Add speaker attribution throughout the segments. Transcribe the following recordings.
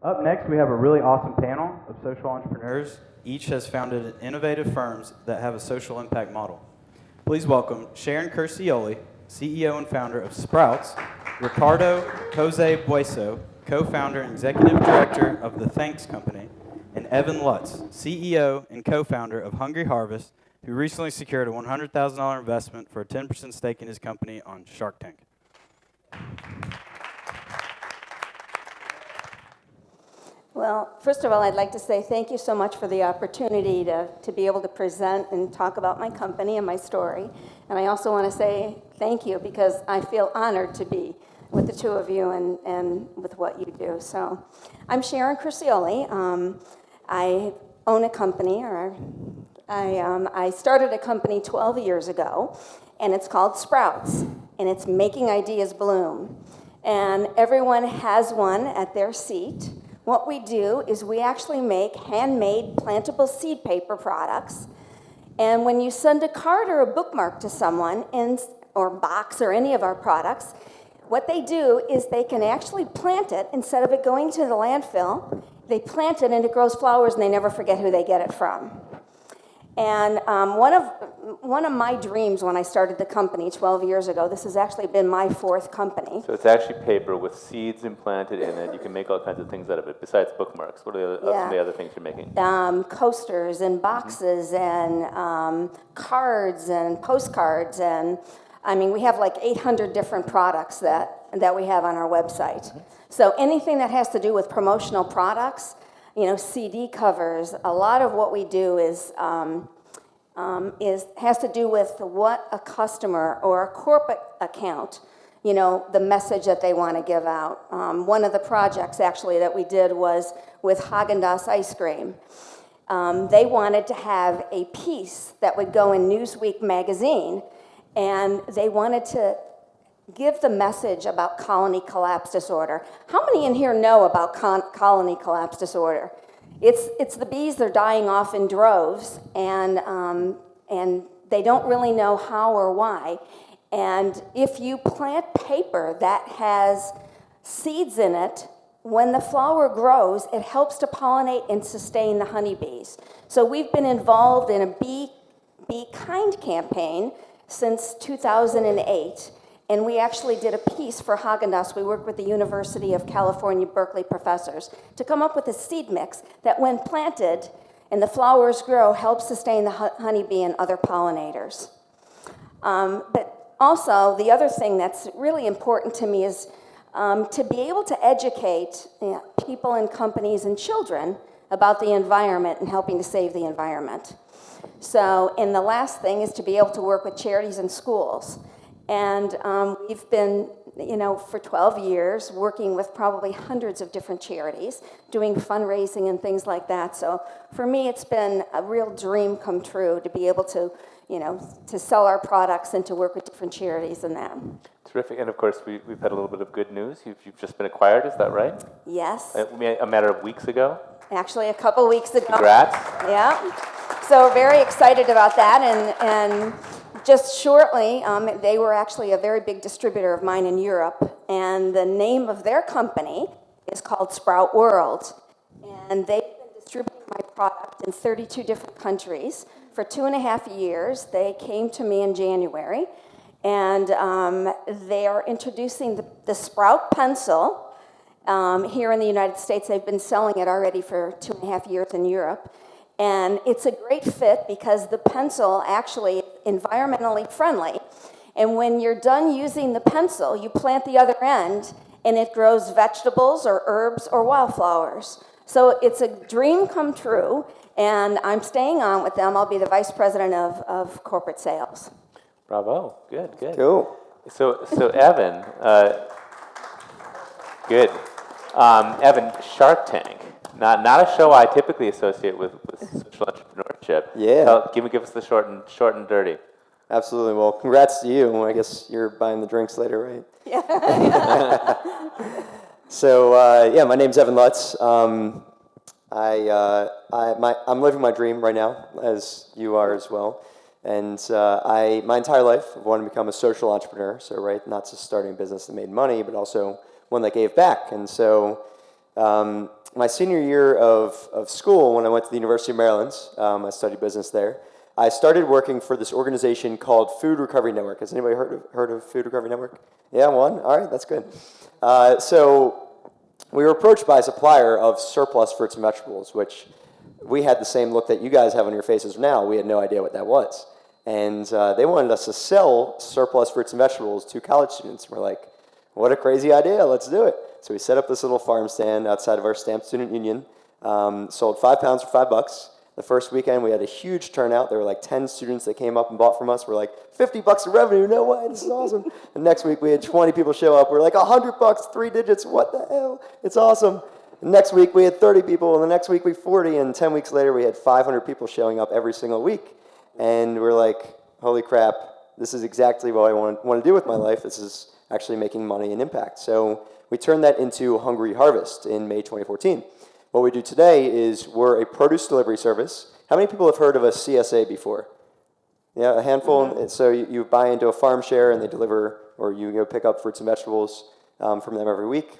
Speaker 1: Up next, we have a really awesome panel of social entrepreneurs. Each has founded innovative firms that have a social impact model. Please welcome Sharon Quercioli, CEO and founder of Sprouts, Ricardo Bueso, co-founder and executive director of the Thanks Company, and Evan Lutz, CEO and co-founder of Hungry Harvest, who recently secured a $100,000 investment for a 10% stake in his company on Shark Tank.
Speaker 2: Well, first of all, I'd like to say thank you so much for the opportunity to be able to present and talk about my company and my story. And I also want to say thank you because I feel honored to be with the two of you and with what you do. So I'm Sharon Quercioli. I own a company, I started a company 12 years ago, and it's called Sprouts, and it's making ideas bloom. And everyone has one at their seat. What we do is we actually make handmade plantable seed paper products. And when you send a card or a bookmark to someone, or box or any of our products, what they do is they can actually plant it instead of it going to the landfill. They plant it and it grows flowers and they never forget who they get it from. And one of my dreams when I started the company 12 years ago, this has actually been my fourth company.
Speaker 3: So it's actually paper with seeds implanted in it. You can make all kinds of things out of it besides bookmarks. What are some of the other things you're making?
Speaker 2: Coasters and boxes and cards and postcards. And I mean, we have like 800 different products that we have on our website. So anything that has to do with promotional products, CD covers, a lot of what we do has to do with what a customer or a corporate account, the message that they want to give out. One of the projects actually that we did was with Haagen-Dazs ice cream. They wanted to have a piece that would go in Newsweek magazine, and they wanted to give the message about colony collapse disorder. How many in here know about colony collapse disorder? It's the bees, they're dying off in droves, and they don't really know how or why. And if you plant paper that has seeds in it, when the flower grows, it helps to pollinate and sustain the honeybees. So we've been involved in a Be Kind campaign since 2008. And we actually did a piece for Haagen-Dazs. We worked with the University of California, Berkeley professors to come up with a seed mix that when planted and the flowers grow, helps sustain the honeybee and other pollinators. But also, the other thing that's really important to me is to be able to educate people and companies and children about the environment and helping to save the environment. So, and the last thing is to be able to work with charities and schools. And we've been, for 12 years, working with probably hundreds of different charities, doing fundraising and things like that. So for me, it's been a real dream come true to be able to, to sell our products and to work with different charities and that.
Speaker 3: Terrific. And of course, we've had a little bit of good news. You've just been acquired, is that right?
Speaker 2: Yes.
Speaker 3: A matter of weeks ago?
Speaker 2: Actually, a couple weeks ago.
Speaker 3: Congrats.
Speaker 2: Yeah. So we're very excited about that. And just shortly, they were actually a very big distributor of mine in Europe, and the name of their company is called Sprout World. And they've been distributing my product in 32 different countries for 2.5 years. They came to me in January, and they are introducing the Sprout pencil here in the United States. They've been selling it already for 2.5 years in Europe. And it's a great fit because the pencil actually is environmentally friendly. And when you're done using the pencil, you plant the other end, and it grows vegetables or herbs or wildflowers. So it's a dream come true, and I'm staying on with them. I'll be the vice president of corporate sales.
Speaker 3: Bravo. Good.
Speaker 4: Cool.
Speaker 3: So Evan, good. Evan, Shark Tank. Not a show I typically associate with social entrepreneurship.
Speaker 4: Yeah.
Speaker 3: Give us the short and dirty.
Speaker 4: Absolutely. Well, congrats to you. I guess you're buying the drinks later, right?
Speaker 2: Yeah.
Speaker 4: So, my name's Evan Lutz. I'm living my dream right now, as you are as well. And my entire life, I've wanted to become a social entrepreneur. So, right, not just starting a business that made money, but also one that gave back. And so, my senior year of school, when I went to the University of Maryland, I studied business there. I started working for this organization called Food Recovery Network. Has anybody heard of Food Recovery Network? Yeah, one? All right, that's good. So we were approached by a supplier of surplus fruits and vegetables, which we had the same look that you guys have on your faces now. We had no idea what that was. And they wanted us to sell surplus fruits and vegetables to college students. We're like, what a crazy idea, let's do it. So we set up this little farm stand outside of our Stamp Student Union, sold 5 pounds for $5. The first weekend we had a huge turnout. There were like 10 students that came up and bought from us. We're like, $50 in revenue, no way, this is awesome. And next week we had 20 people show up. We're like, $100, 3 digits, what the hell? It's awesome. And next week we had 30 people, and the next week we 40, and 10 weeks later we had 500 people showing up every single week. And we're like, holy crap, this is exactly what I want to do with my life. This is actually making money and impact. So we turned that into Hungry Harvest in May 2014. What we do today is we're a produce delivery service. How many people have heard of a CSA before? Yeah, a handful. Mm-hmm. So you buy into a farm share and they deliver, or you go pick up fruits and vegetables from them every week.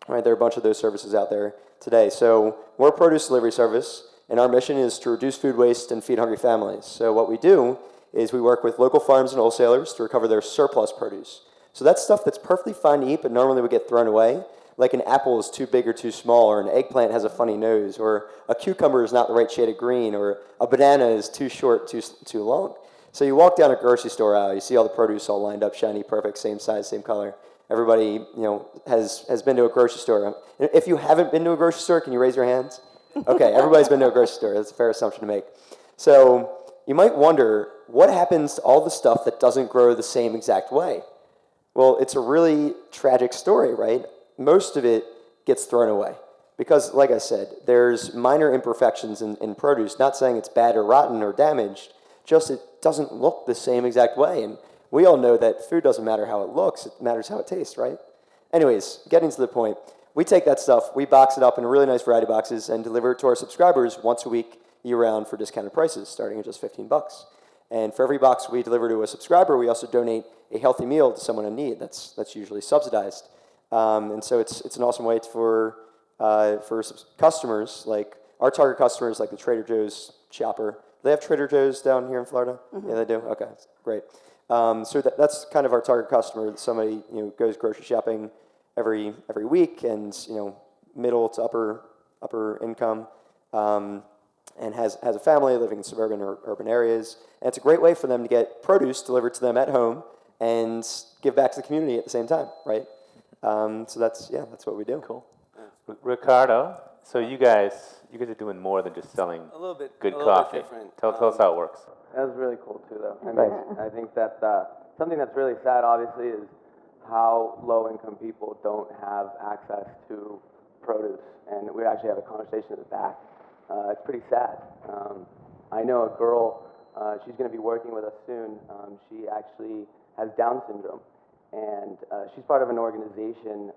Speaker 4: Right, there are a bunch of those services out there today. So we're a produce delivery service, and our mission is to reduce food waste and feed hungry families. So what we do is we work with local farms and wholesalers to recover their surplus produce. So that's stuff that's perfectly fine to eat, but normally would get thrown away. Like an apple is too big or too small, or an eggplant has a funny nose, or a cucumber is not the right shade of green, or a banana is too short, too long. So you walk down a grocery store aisle, you see all the produce all lined up, shiny, perfect, same size, same color. Everybody, has been to a grocery store. If you haven't been to a grocery store, can you raise your hands? Okay, everybody's been to a grocery store. That's a fair assumption to make. So you might wonder, what happens to all the stuff that doesn't grow the same exact way? Well, it's a really tragic story, right? Most of it gets thrown away. Because, like I said, there's minor imperfections in produce, not saying it's bad or rotten or damaged, just it doesn't look the same exact way. And we all know that food doesn't matter how it looks, it matters how it tastes, right? Anyways, getting to the point, we take that stuff, we box it up in really nice variety boxes and deliver it to our subscribers once a week, year-round for discounted prices, starting at just $15. And for every box we deliver to a subscriber, we also donate a healthy meal to someone in need. That's usually subsidized. And so it's an awesome way for customers, like our target customers, like the Trader Joe's shopper. Do they have Trader Joe's down here in Florida? Mm-hmm. Yeah, they do? Okay, great. So that's kind of our target customer. Somebody goes grocery shopping every week, and middle to upper income, and has a family living in suburban or urban areas. And it's a great way for them to get produce delivered to them at home and give back to the community at the same time, right? So that's what we do.
Speaker 3: Cool. Ricardo, so you guys are doing more than just selling
Speaker 5: a little bit
Speaker 3: coffee.
Speaker 5: Different.
Speaker 3: Tell us how it works.
Speaker 5: That was really cool too, though. I think that something that's really sad, obviously, is how low-income people don't have access to produce. And we actually have a conversation at the back. It's pretty sad. I know a girl. She's going to be working with us soon. She actually has Down syndrome, and she's part of an organization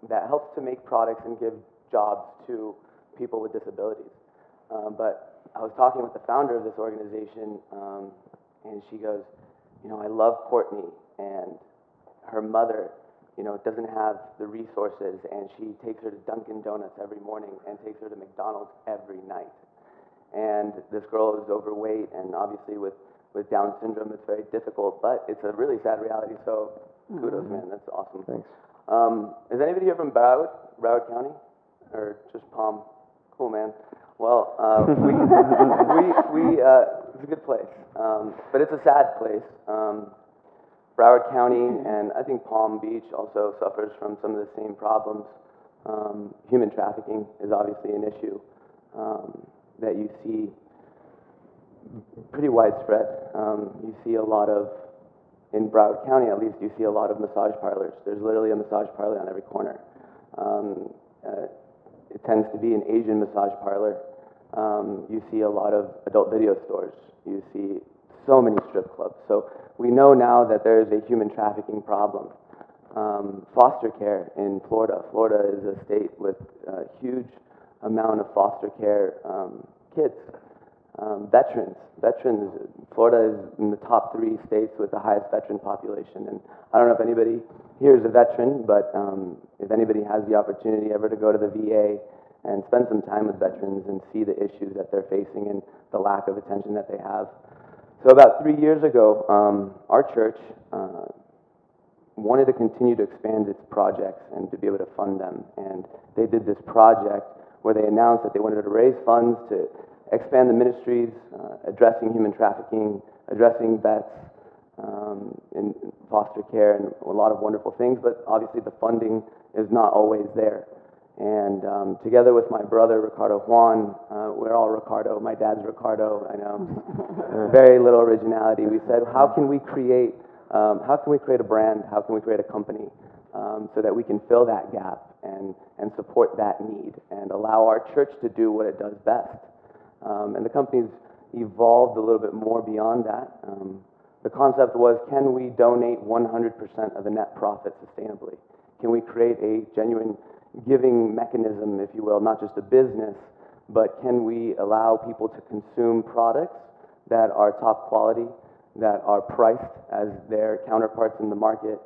Speaker 5: that helps to make products and give jobs to people with disabilities. But I was talking with the founder of this organization, and she goes, I love Courtney, and her mother, doesn't have the resources, and she takes her to Dunkin' Donuts every morning and takes her to McDonald's every night. And this girl is overweight, and obviously with Down syndrome, it's very difficult, but it's a really sad reality, so kudos, man, that's awesome.
Speaker 4: Thanks.
Speaker 5: Is anybody here from Broward County, or just Palm? Cool, man. Well, it's a good place, but it's a sad place. Broward County and I think Palm Beach also suffers from some of the same problems. Human trafficking is obviously an issue that you see pretty widespread. You see a lot of, in Broward County at least, you see a lot of massage parlors. There's literally a massage parlor on every corner. It tends to be an Asian massage parlor. You see a lot of adult video stores. You see so many strip clubs. So we know now that there is a human trafficking problem. Foster care in Florida. Florida is a state with a huge amount of foster care kids. Veterans. Florida is in the top 3 states with the highest veteran population. And I don't know if anybody here's a veteran, but if anybody has the opportunity ever to go to the VA and spend some time with veterans and see the issues that they're facing and the lack of attention that they have. So about 3 years ago, our church wanted to continue to expand its projects and to be able to fund them. And they did this project where they announced that they wanted to raise funds to expand the ministries, addressing human trafficking, addressing vets, in foster care, and a lot of wonderful things, but obviously the funding is not always there. And together with my brother, Ricardo Juan, we're all Ricardo, my dad's Ricardo, I know, very little originality. We said, how can we create a brand, how can we create a company so that we can fill that gap and support that need and allow our church to do what it does best. And the company's evolved a little bit more beyond that. The concept was, can we donate 100% of the net profit sustainably? Can we create a genuine giving mechanism, if you will, not just a business, but can we allow people to consume products that are top quality, that are priced as their counterparts in the market,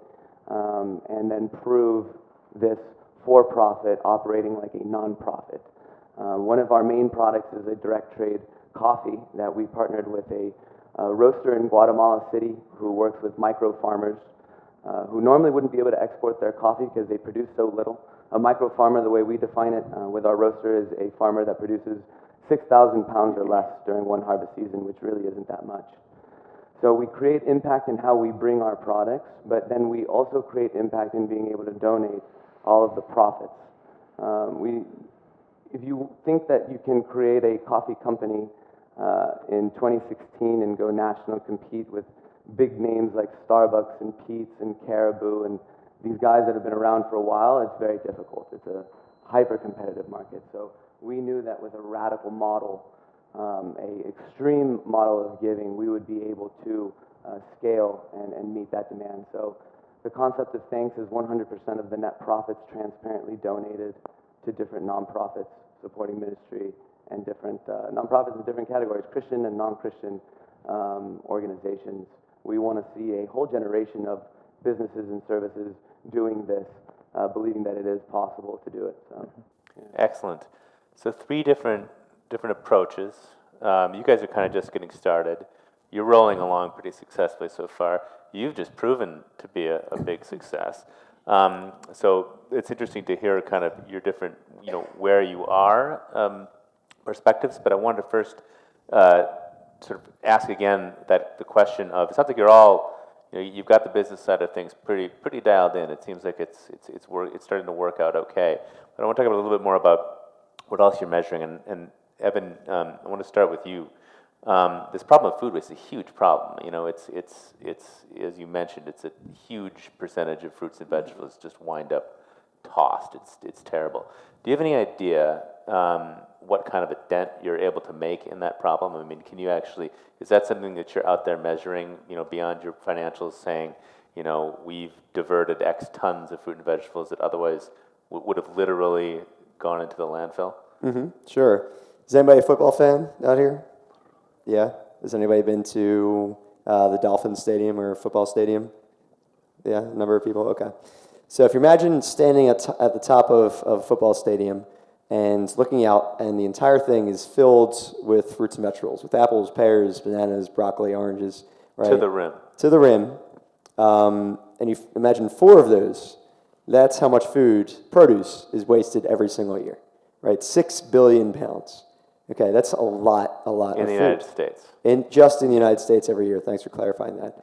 Speaker 5: and then prove this for-profit operating like a non-profit. One of our main products is a direct trade coffee that we partnered with a roaster in Guatemala City who works with micro farmers who normally wouldn't be able to export their coffee because they produce so little. A micro farmer, the way we define it with our roaster, is a farmer that produces 6,000 pounds or less during one harvest season, which really isn't that much. So we create impact in how we bring our products, but then we also create impact in being able to donate all of the profits. If you think that you can create a coffee company in 2016 and go national, compete with big names like Starbucks and Peet's and Caribou and these guys that have been around for a while, it's very difficult. It's a hyper-competitive market. So we knew that with a radical model, a extreme model of giving, we would be able to scale and meet that demand. So the concept of thanks is 100% of the net profits transparently donated to different nonprofits supporting ministry and different nonprofits in different categories, Christian and non-Christian organizations. We want to see a whole generation of businesses and services doing this, believing that it is possible to do it. So, yeah.
Speaker 3: Excellent. So 3 different approaches. You guys are kind of just getting started. You're rolling along pretty successfully so far. You've just proven to be a big success. So it's interesting to hear kind of your different, where you are perspectives. But I wanted to first sort of ask again the question of, it sounds like you're all, you've got the business side of things pretty dialed in. It seems like it's starting to work out okay. But I want to talk a little bit more about what else you're measuring. And Evan, I want to start with you. This problem of food waste is a huge problem. It's as you mentioned, it's a huge percentage of fruits and vegetables just wind up tossed. It's terrible. Do you have any idea what kind of a dent you're able to make in that problem? I mean, can you actually, is that something that you're out there measuring, beyond your financials, saying, we've diverted X tons of fruit and vegetables that otherwise would have literally gone into the landfill?
Speaker 4: Mm-hmm. Sure. Is anybody a football fan out here? Yeah. Has anybody been to the Dolphins Stadium or football stadium? Yeah, a number of people. Okay. So if you imagine standing at the top of a football stadium and looking out, and the entire thing is filled with fruits and vegetables, with apples, pears, bananas, broccoli, oranges, right?
Speaker 3: To the rim.
Speaker 4: To the rim. And you imagine 4 of those, that's how much produce is wasted every single year, right? 6 billion pounds. Okay, that's a lot of food.
Speaker 3: In the United States.
Speaker 4: Just in the United States every year. Thanks for clarifying that.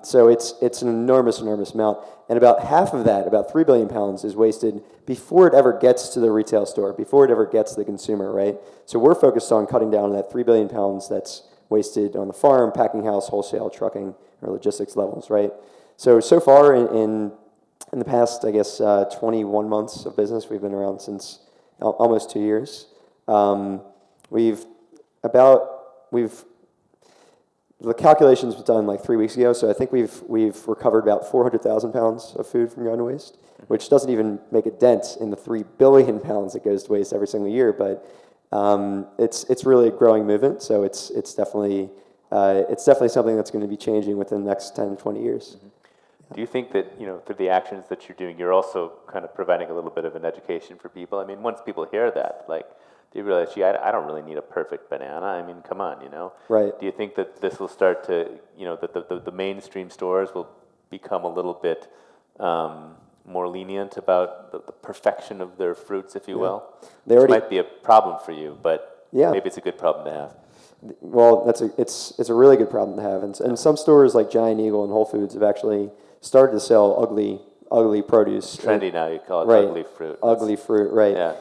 Speaker 4: So it's an enormous amount. And about half of that, about 3 billion pounds, is wasted before it ever gets to the retail store, before it ever gets to the consumer, right? So we're focused on cutting down on that 3 billion pounds that's wasted on the farm, packing house, wholesale, trucking, or logistics levels, right? So far in the past, I guess, 21 months of business, we've been around since almost 2 years. The calculations was done like 3 weeks ago, so I think we've recovered about 400,000 pounds of food from going to waste, which doesn't even make a dent in the 3 billion pounds that goes to waste every single year. But it's really a growing movement, so it's definitely something that's going to be changing within the next 10 to 20 years.
Speaker 3: Do you think that, through the actions that you're doing, you're also kind of providing a little bit of an education for people? I mean, once people hear that, like, they realize, gee, I don't really need a perfect banana. I mean, come on,
Speaker 4: Right.
Speaker 3: Do you think that this will start to, that the mainstream stores will become a little bit more lenient about the perfection of their fruits, if you will?
Speaker 4: They
Speaker 3: Which
Speaker 4: already-
Speaker 3: might be a problem for you, but
Speaker 4: Yeah.
Speaker 3: maybe it's a good problem to have.
Speaker 4: Well, it's a really good problem to have, and some stores like Giant Eagle and Whole Foods have actually started to sell ugly produce.
Speaker 3: Trendy now, you call it
Speaker 4: Right.
Speaker 3: ugly fruit.
Speaker 4: Ugly fruit, right?
Speaker 3: Yeah.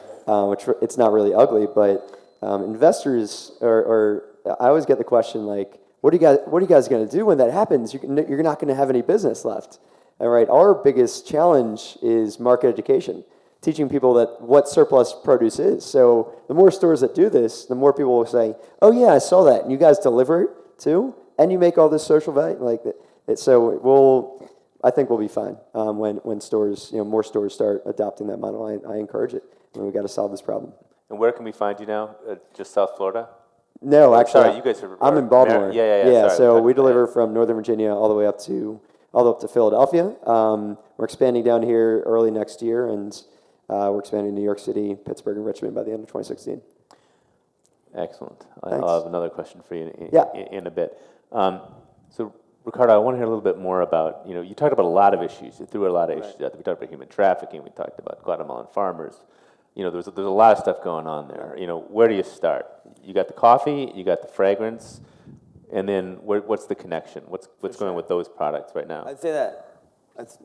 Speaker 4: Which it's not really ugly, but investors are. I always get the question like, what are you guys going to do when that happens? You're not going to have any business left. All right. Our biggest challenge is market education, teaching people that what surplus produce is. So the more stores that do this, the more people will say, "Oh yeah, I saw that, and you guys deliver it too, and you make all this social value like that." So I think we'll be fine when stores, more stores start adopting that model. I encourage it. We got to solve this problem.
Speaker 3: And where can we find you now? Just South Florida?
Speaker 4: No, actually,
Speaker 3: sorry, you guys are.
Speaker 4: I'm in Baltimore.
Speaker 3: Yeah. Sorry,
Speaker 4: so we
Speaker 3: talking
Speaker 4: deliver
Speaker 3: about-
Speaker 4: from Northern Virginia all the way up to Philadelphia. We're expanding down here early next year, and we're expanding to New York City, Pittsburgh, and Richmond by the end of 2016.
Speaker 3: Excellent.
Speaker 4: Thanks.
Speaker 3: I'll have another question for you
Speaker 4: Yeah.
Speaker 3: in a bit. So, Ricardo, I want to hear a little bit more about, you talked about a lot of issues. You threw a lot of issues out there. We talked about human trafficking. We talked about Guatemalan farmers. There's a lot of stuff going on there. Where do you start? You got the coffee, you got the fragrance, and then what's the connection? What's going on with those products right now?
Speaker 5: I'd say that's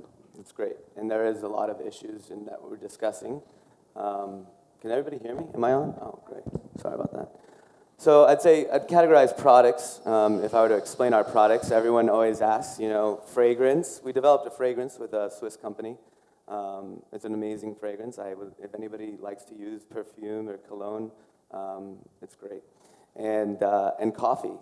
Speaker 5: great, and there is a lot of issues in that we're discussing. Can everybody hear me? Am I on? Oh, great. Sorry about that. So I'd say I'd categorize products. If I were to explain our products, everyone always asks, fragrance. We developed a fragrance with a Swiss company. It's an amazing fragrance. If anybody likes to use perfume or cologne, it's great. And coffee,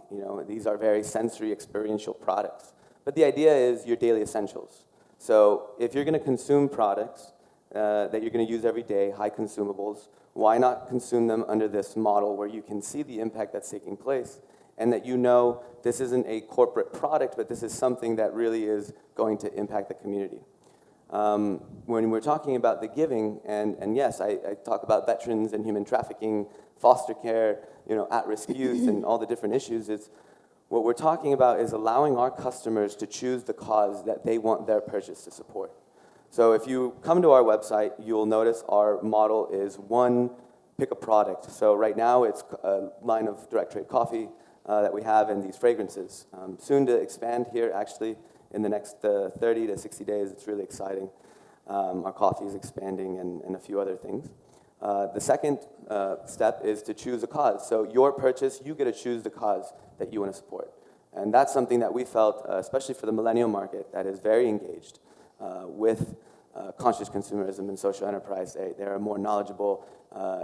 Speaker 5: these are very sensory experiential products. But the idea is your daily essentials. So if you're going to consume products that you're going to use every day, high consumables, why not consume them under this model where you can see the impact that's taking place and that this isn't a corporate product, but this is something that really is going to impact the community. When we're talking about the giving, and yes, I talk about veterans and human trafficking, foster care, at-risk youth, and all the different issues, what we're talking about is allowing our customers to choose the cause that they want their purchase to support. So if you come to our website, you'll notice our model is one, pick a product. So right now it's a line of direct trade coffee that we have and these fragrances. Soon to expand here, actually, in the next 30 to 60 days. It's really exciting. Our coffee is expanding and a few other things. The second step is to choose a cause. So your purchase, you get to choose the cause that you want to support. And that's something that we felt, especially for the millennial market, that is very engaged with conscious consumerism and social enterprise. They are more knowledgeable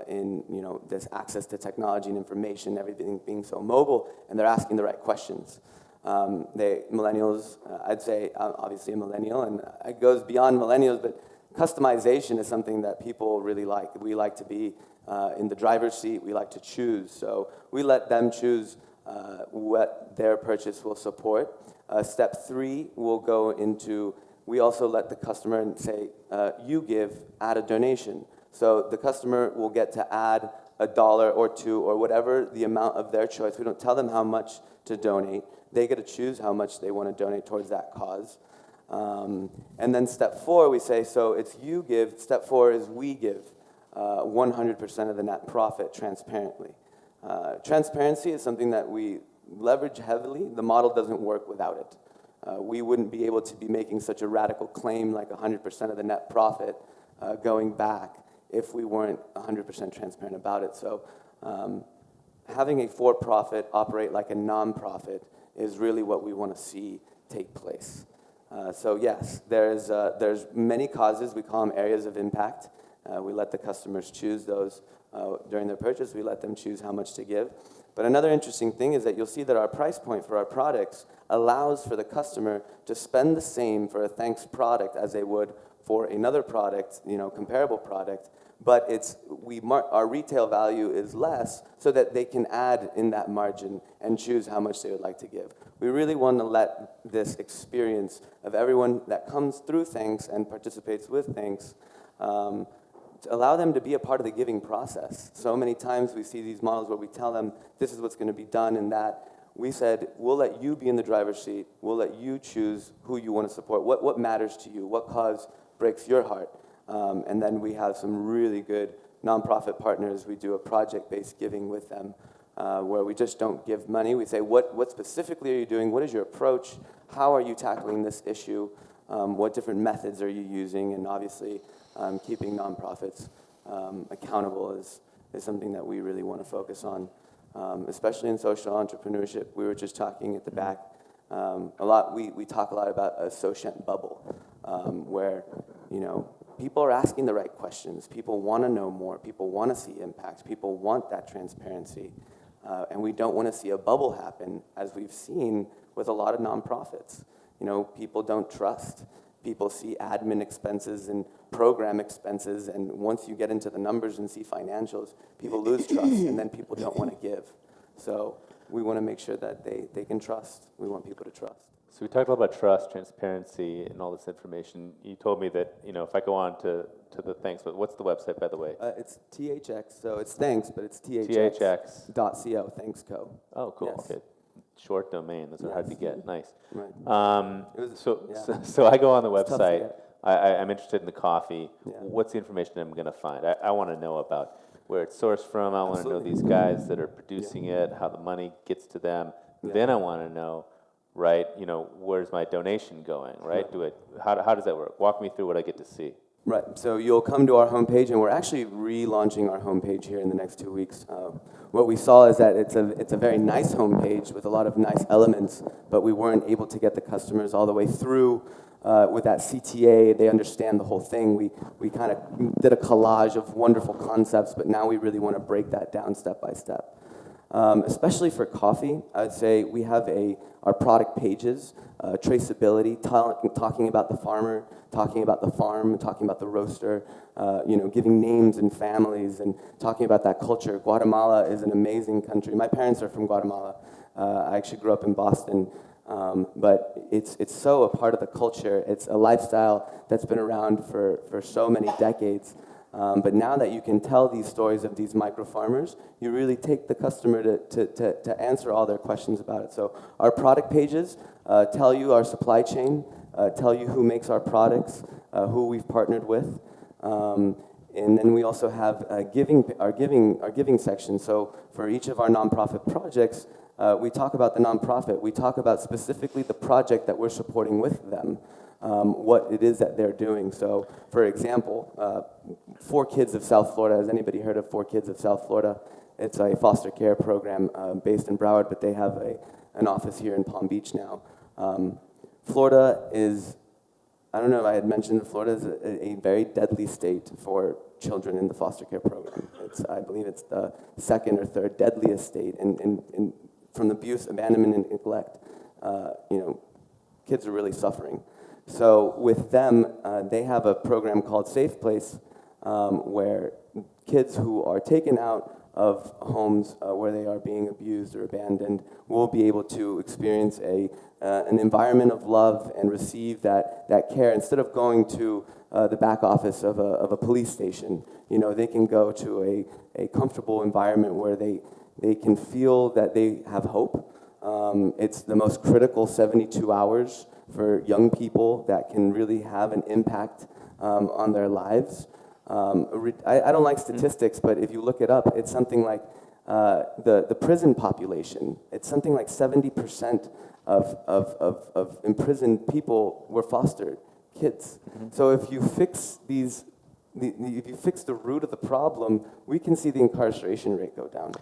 Speaker 5: in this access to technology and information, everything being so mobile, and they're asking the right questions. Millennials, I'd say, obviously a millennial, and it goes beyond millennials, but customization is something that people really like. We like to be in the driver's seat. We like to choose. So we let them choose what their purchase will support. Step 3 will go into, we also let the customer say, add a donation. So the customer will get to add $1 or $2 or whatever the amount of their choice. We don't tell them how much to donate. They get to choose how much they want to donate towards that cause. And then step 4, we say, so it's you give. Step 4 is we give 100% of the net profit transparently. Transparency is something that we leverage heavily. The model doesn't work without it. We wouldn't be able to be making such a radical claim like 100% of the net profit going back if we weren't 100% transparent about it. So having a for-profit operate like a non-profit is really what we want to see take place. So yes, there's many causes. We call them areas of impact. We let the customers choose those during their purchase. We let them choose how much to give. But another interesting thing is that you'll see that our price point for our products allows for the customer to spend the same for a thanks product as they would for another product, comparable product, but our retail value is less so that they can add in that margin and choose how much they would like to give. We really want to let this experience of everyone that comes through things and participates with things to allow them to be a part of the giving process. So many times we see these models where we tell them this is what's going to be done and that. We said, we'll let you be in the driver's seat. We'll let you choose who you want to support. What matters to you? What cause breaks your heart? And then we have some really good nonprofit partners. We do a project-based giving with them where we just don't give money. We say, what specifically are you doing? What is your approach? How are you tackling this issue? What different methods are you using? And obviously, keeping nonprofits accountable is something that we really want to focus on, especially in social entrepreneurship. We were just talking at the back we talk a lot about a sociant bubble where, people are asking the right questions. People want to know more. People want to see impact. People want that transparency. And we don't want to see a bubble happen, as we've seen with a lot of nonprofits. People don't trust. People see admin expenses and program expenses, and once you get into the numbers and see financials, people lose trust, and then people don't want to give. So we want to make sure that they can trust. We want people to trust.
Speaker 3: So we talked a lot about trust, transparency, and all this information. You told me that, if I go on to the thanks, but what's the website, by the way?
Speaker 5: It's THX, so it's thanks, but it's
Speaker 3: THX.
Speaker 5: THX.co, thanks co.
Speaker 3: Oh, cool,
Speaker 5: Yes.
Speaker 3: okay. Short domain, those are hard to get, nice.
Speaker 5: Right.
Speaker 3: So I go on the
Speaker 5: It's tough to
Speaker 3: website,
Speaker 5: get.
Speaker 3: I'm interested in the coffee.
Speaker 5: Yeah.
Speaker 3: What's the information I'm going to find? I want to know about where it's sourced from. I want to know
Speaker 5: Absolutely.
Speaker 3: these guys that are producing it, how the money gets to them. Then I want to know, right, where's my donation going, right? How does that work? Walk me through what I get to see.
Speaker 5: Right, so you'll come to our homepage, and we're actually relaunching our homepage here in the next 2 weeks. What we saw is that it's a very nice homepage with a lot of nice elements, but we weren't able to get the customers all the way through with that CTA. They understand the whole thing. We kind of did a collage of wonderful concepts, but now we really want to break that down step by step. Especially for coffee, I'd say we have our product pages, traceability, talking about the farmer, talking about the farm, talking about the roaster, giving names and families, and talking about that culture. Guatemala is an amazing country. My parents are from Guatemala. I actually grew up in Boston, but it's so a part of the culture. It's a lifestyle that's been around for so many decades. But now that you can tell these stories of these micro farmers, you really take the customer to answer all their questions about it. So our product pages tell you our supply chain, tell you who makes our products, who we've partnered with. And then we also have our giving section. So for each of our nonprofit projects, we talk about the nonprofit. We talk about specifically the project that we're supporting with them. What it is that they're doing. So, for example, 4 Kids of South Florida. Has anybody heard of 4 Kids of South Florida? It's a foster care program based in Broward, but they have an office here in Palm Beach now. Florida is, I don't know if I had mentioned, Florida is a very deadly state for children in the foster care program. I believe it's the 2nd or 3rd deadliest state, and from abuse, abandonment, and neglect, kids are really suffering. So with them, they have a program called Safe Place, where kids who are taken out of homes where they are being abused or abandoned will be able to experience an environment of love and receive that care instead of going to the back office of a police station. They can go to a comfortable environment where they can feel that they have hope. It's the most critical 72 hours for young people that can really have an impact on their lives. I don't like statistics, but if you look it up, it's something like the prison population. It's something like 70% of imprisoned people were fostered kids. So if you fix if you fix the root of the problem, we can see the incarceration rate go down.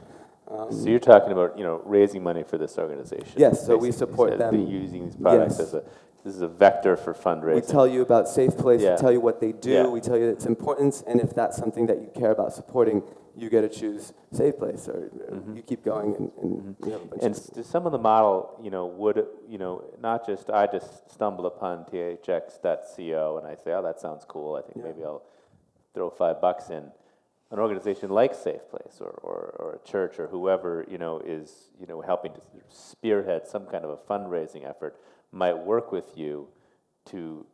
Speaker 3: So you're talking about, raising money for this organization.
Speaker 5: Yes, so we
Speaker 3: basically.
Speaker 5: support
Speaker 3: So
Speaker 5: them.
Speaker 3: using these products
Speaker 5: Yes.
Speaker 3: this is a vector for fundraising.
Speaker 5: We tell you about Safe Place,
Speaker 3: Yeah.
Speaker 5: we tell you what they do,
Speaker 3: Yeah.
Speaker 5: we tell you its importance, and if that's something that you care about supporting, you get to choose Safe Place, or you keep going and you have a bunch
Speaker 3: And
Speaker 5: of...
Speaker 3: some of the model, would, not just, I just stumble upon THX.co and I say, oh, that sounds cool. I think maybe I'll throw $5 in. an organization like Safe Place or a church or whoever, is, helping to spearhead some kind of a fundraising effort might work with you to,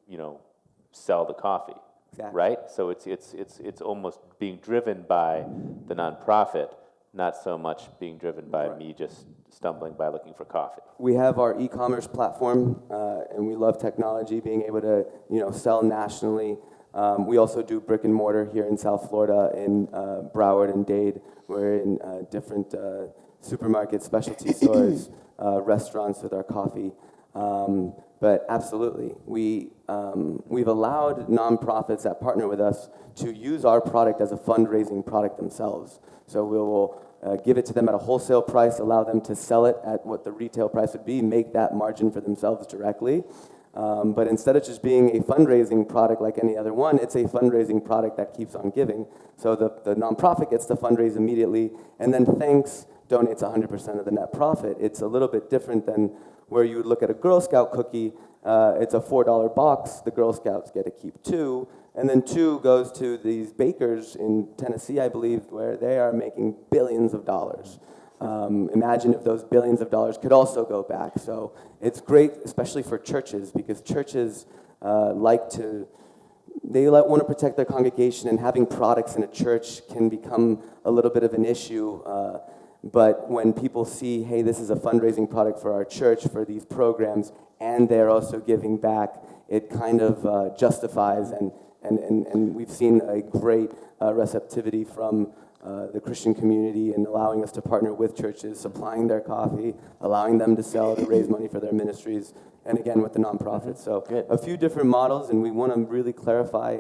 Speaker 3: sell the coffee.
Speaker 5: Exactly.
Speaker 3: Right? So it's almost being driven by the nonprofit, not so much being driven by me just stumbling by looking for coffee.
Speaker 5: We have our e-commerce platform, and we love technology, being able to sell nationally. We also do brick and mortar here in South Florida, in Broward and Dade. We're in different supermarkets, specialty stores, restaurants with our coffee. But absolutely, we've allowed nonprofits that partner with us to use our product as a fundraising product themselves. So we will give it to them at a wholesale price, allow them to sell it at what the retail price would be, make that margin for themselves directly. But instead of just being a fundraising product like any other one, it's a fundraising product that keeps on giving. So the nonprofit gets to fundraise immediately, and then Thanks donates 100% of the net profit. It's a little bit different than where you would look at a Girl Scout cookie. It's a $4 box. The Girl Scouts get to keep 2, and then 2 goes to these bakers in Tennessee, I believe, where they are making billions of dollars. Imagine if those billions of dollars could also go back. So it's great, especially for churches, because churches want to protect their congregation, and having products in a church can become a little bit of an issue. But when people see, hey, this is a fundraising product for our church, for these programs, and they're also giving back, it kind of justifies, and we've seen a great receptivity from the Christian community in allowing us to partner with churches, supplying their coffee, allowing them to sell, to raise money for their ministries, and again with the nonprofits. So a few different models, and we want to really clarify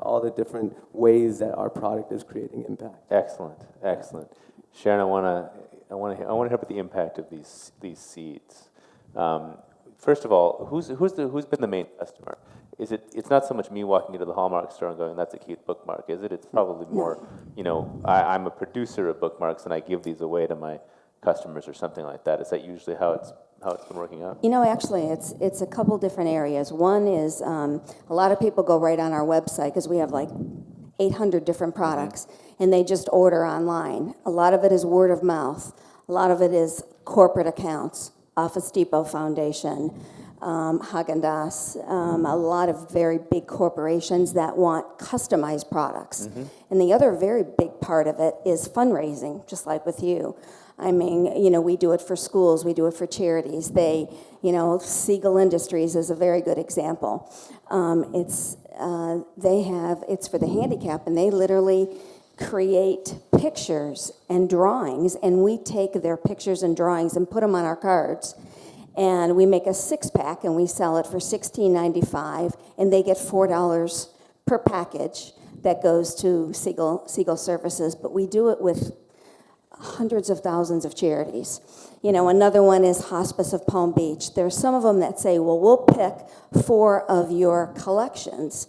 Speaker 5: all the different ways that our product is creating impact.
Speaker 3: Excellent. Sharon, I want to hear about the impact of these seeds. First of all, who's been the main customer? It's not so much me walking into the Hallmark store and going, that's a cute bookmark, is it? It's probably more, I'm a producer of bookmarks and I give these away to my customers or something like that. Is that usually how it's been working out?
Speaker 2: Actually, it's a couple different areas. One is a lot of people go right on our website because we have like 800 different products, and they just order online. A lot of it is word of mouth. A lot of it is corporate accounts, Office Depot Foundation, Haagen-Dazs, a lot of very big corporations that want customized products. And the other very big part of it is fundraising, just like with you. I mean, we do it for schools, we do it for charities. Siegel Industries is a very good example. It's for the handicap, and they literally create pictures and drawings, and we take their pictures and drawings and put them on our cards. And we make a 6-pack, and we sell it for $16.95, and they get $4 per package that goes to Siegel Services. But we do it with hundreds of thousands of charities. Another one is Hospice of Palm Beach. There are some of them that say, well, we'll pick 4 of your collections,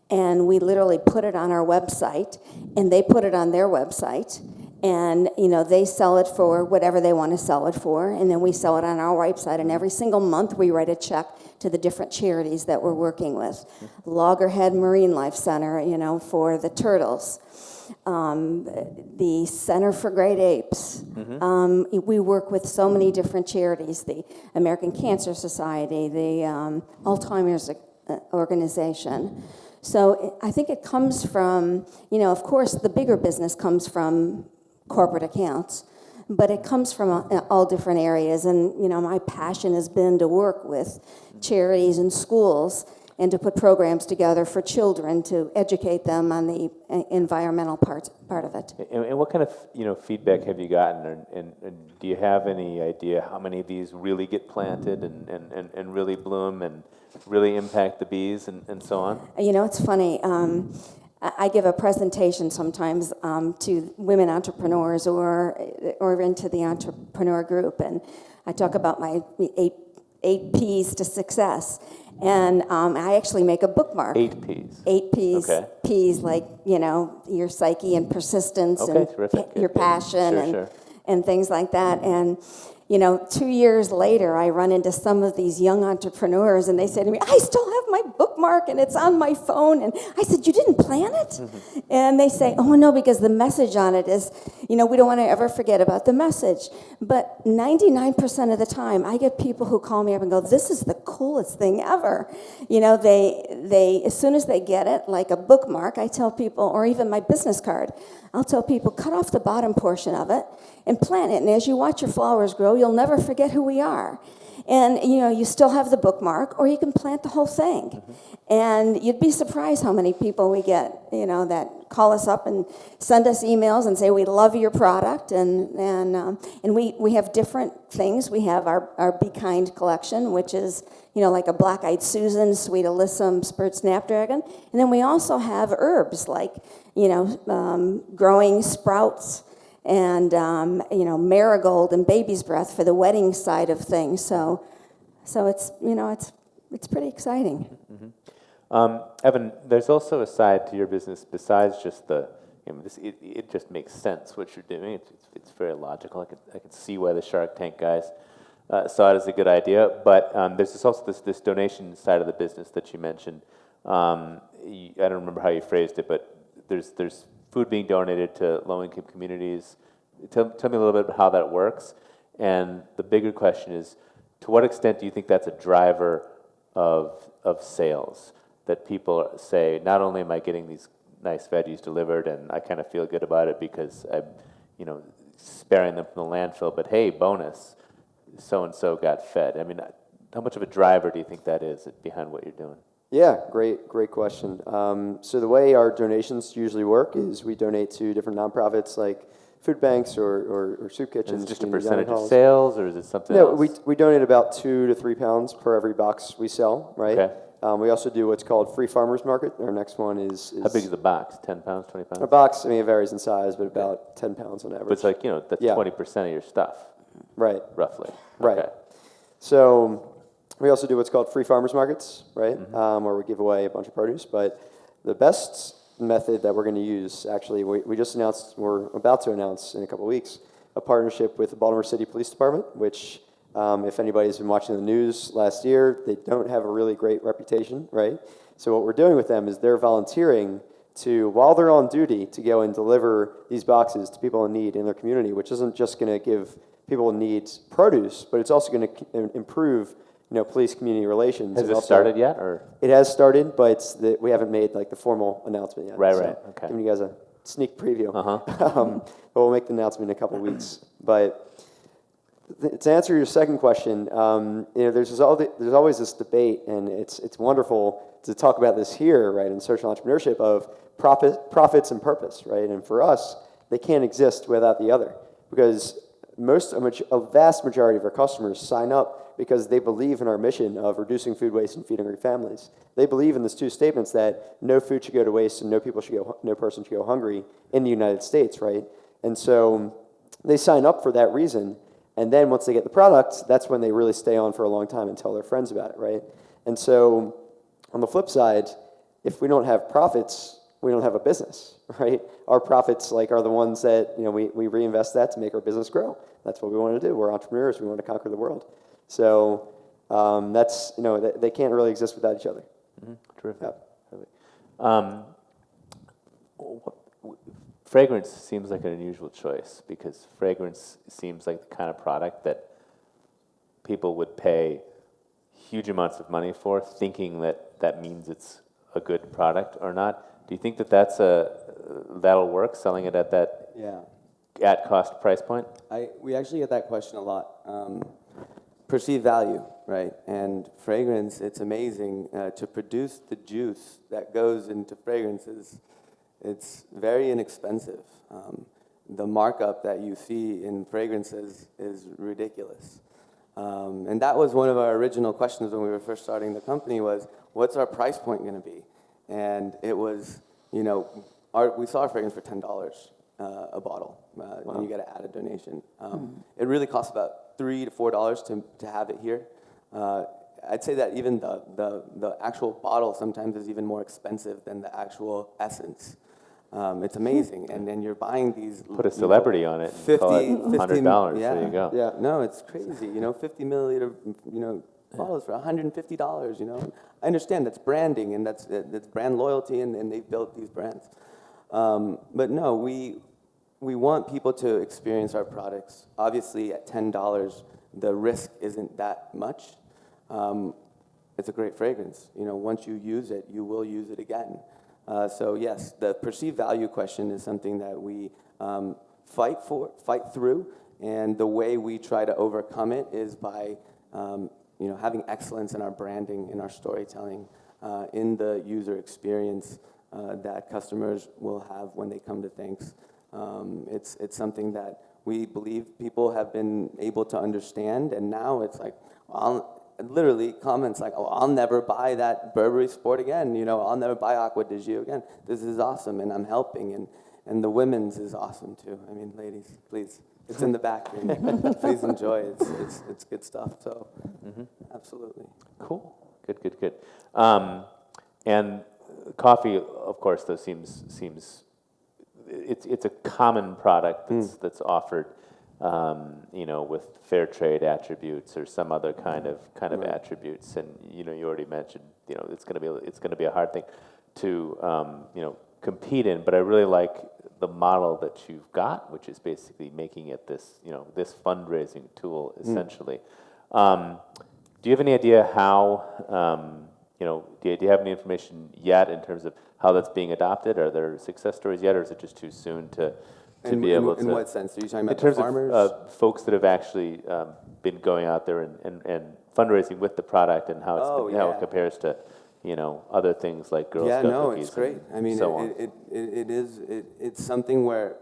Speaker 2: and we literally put it on our website, and they put it on their website. And, they sell it for whatever they want to sell it for, and then we sell it on our website. And every single month, we write a check to the different charities that we're working with. Loggerhead Marine Life Center, for the turtles. The Center for Great Apes. We work with so many different charities, the American Cancer Society, the Alzheimer's organization. So I think it comes from, of course, the bigger business comes from corporate accounts, but it comes from all different areas. And, my passion has been to work with charities and schools and to put programs together for children to educate them on the environmental part of it.
Speaker 3: And what kind of feedback have you gotten? And do you have any idea how many of these really get planted and really bloom and really impact the bees and so on?
Speaker 2: It's funny. I give a presentation sometimes to women entrepreneurs or into the entrepreneur group, and I talk about my eight P's to success. And I actually make a bookmark.
Speaker 3: 8 P's.
Speaker 2: 8 P's.
Speaker 3: Okay.
Speaker 2: P's like, your psyche and persistence and
Speaker 3: terrific.
Speaker 2: your passion
Speaker 3: Sure.
Speaker 2: and things like that. And, 2 years later, I run into some of these young entrepreneurs, and they say to me, I still have my bookmark, and it's on my phone. And I said, you didn't plan it? And they say, oh, no, because the message on it is, we don't want to ever forget about the message. But 99% of the time, I get people who call me up and go, this is the coolest thing ever. They as soon as they get it, like a bookmark, I tell people, or even my business card, I'll tell people, cut off the bottom portion of it and plant it. And as you watch your flowers grow, you'll never forget who we are. And, you still have the bookmark, or you can plant the whole thing. And you'd be surprised how many people we get, that call us up and send us emails and say, we love your product. And we have different things. We have our Be Kind collection, which is, like a Black-Eyed Susan, Sweet Alyssum, Spurred Snapdragon. And then we also have herbs like, growing sprouts and, marigold and baby's breath for the wedding side of things. So it's, it's pretty exciting.
Speaker 3: Evan, there's also a side to your business besides just it just makes sense what you're doing. It's very logical. I can see why the Shark Tank guys saw it as a good idea. But there's also this donation side of the business that you mentioned. I don't remember how you phrased it, but there's food being donated to low-income communities. Tell me a little bit about how that works. And the bigger question is, to what extent do you think that's a driver of sales? That people say, not only am I getting these nice veggies delivered and I kind of feel good about it because I'm, sparing them from the landfill, but hey, bonus, so-and-so got fed. I mean, how much of a driver do you think that is behind what you're doing?
Speaker 4: Yeah, great question. So the way our donations usually work is we donate to different nonprofits like food banks or soup kitchens.
Speaker 3: Is it just a
Speaker 4: community
Speaker 3: percentage
Speaker 4: dining
Speaker 3: of
Speaker 4: halls.
Speaker 3: sales, or is it something
Speaker 4: No,
Speaker 3: else?
Speaker 4: we donate about 2 to 3 pounds per every box we sell, right?
Speaker 3: Okay.
Speaker 4: We also do what's called free farmers market. Our next one is
Speaker 3: How big is the box? 10 pounds, 20 pounds?
Speaker 4: a box. I mean, it varies in size, but about 10 pounds on average.
Speaker 3: But it's like, that's
Speaker 4: Yeah.
Speaker 3: 20% of your stuff,
Speaker 4: Right.
Speaker 3: roughly.
Speaker 4: Right.
Speaker 3: Okay.
Speaker 4: So we also do what's called free farmers markets, right? Where we give away a bunch of produce. But the best method that we're going to use, actually, we just announced, we're about to announce in a couple of weeks, a partnership with the Baltimore City Police Department, which, if anybody's been watching the news last year, they don't have a really great reputation, right? So what we're doing with them is they're volunteering to, while they're on duty, to go and deliver these boxes to people in need in their community, which isn't just going to give people in need produce, but it's also going to improve, police community relations.
Speaker 3: Has
Speaker 4: and
Speaker 3: it
Speaker 4: also,
Speaker 3: started yet, or?
Speaker 4: It has started, but we haven't made like the formal announcement yet.
Speaker 3: Right,
Speaker 4: so
Speaker 3: right, okay.
Speaker 4: Giving you guys a sneak preview.
Speaker 3: Uh-huh.
Speaker 4: But we'll make the announcement in a couple of weeks. But to answer your second question, there's always this debate, and it's wonderful to talk about this here, right, in social entrepreneurship of profits and purpose, right? And for us, they can't exist without the other, because a vast majority of our customers sign up because they believe in our mission of reducing food waste and feeding hungry families. They believe in these 2 statements that no food should go to waste and no person should go hungry in the United States, right? And so they sign up for that reason, and then once they get the product, that's when they really stay on for a long time and tell their friends about it, right? And so on the flip side, if we don't have profits, we don't have a business, right? Our profits are the ones that, we reinvest that to make our business grow. That's what we want to do. We're entrepreneurs. We want to conquer the world. So that's, they can't really exist without each other.
Speaker 3: Terrific.
Speaker 4: Yeah.
Speaker 3: Fragrance seems like an unusual choice, because fragrance seems like the kind of product that people would pay huge amounts of money for, thinking that means it's a good product or not. Do you think that'll work, selling it at that at cost price point?
Speaker 5: We actually get that question a lot. Perceived value, right? And fragrance, it's amazing to produce the juice that goes into fragrances. It's very inexpensive. The markup that you see in fragrances is ridiculous. And that was one of our original questions when we were first starting the company was, what's our price point going to be? And it was, we saw our fragrance for $10 a bottle. And you got to add a donation. It really costs about $3 to $4 to have it here. I'd say that even the actual bottle sometimes is even more expensive than the actual essence. It's amazing, and then you're buying these.
Speaker 3: Put a celebrity on it. And
Speaker 5: 50,
Speaker 3: call it $100.
Speaker 5: Yeah,
Speaker 3: There you go.
Speaker 4: Yeah.
Speaker 5: No, it's crazy. 50 milliliter, bottles for $150. I understand that's branding and that's brand loyalty, and they've built these brands. But no, we want people to experience our products. Obviously, at $10, the risk isn't that much. It's a great fragrance. Once you use it, you will use it again. So yes, the perceived value question is something that we fight through, and the way we try to overcome it is by having excellence in our branding, in our storytelling, in the user experience that customers will have when they come to Thanks. It's something that we believe people have been able to understand, and now it's like, literally comments like, "Oh, I'll never buy that Burberry Sport again. I'll never buy Aqua di Gio again. This is awesome, and I'm helping." And the women's is awesome too. I mean, ladies, please, it's in the back. Please enjoy. It's good stuff. So, absolutely.
Speaker 3: Cool. Good. And coffee, of course, though, seems it's a common product that's offered. With fair trade attributes or some other kind of attributes, and you already mentioned, it's going to be a hard thing to compete in. But I really like the model that you've got, which is basically making it this fundraising tool essentially. Do you have any idea how? Do you have any information yet in terms of how that's being adopted? Are there success stories yet, or is it just too soon to be able to?
Speaker 5: In what sense? Are you talking about
Speaker 3: in terms
Speaker 5: the farmers?
Speaker 3: of folks that have actually been going out there and fundraising with the product, and how how it compares to other things like Girl Scout cookies.
Speaker 5: It's great. I mean,
Speaker 3: so on.
Speaker 5: it's something where,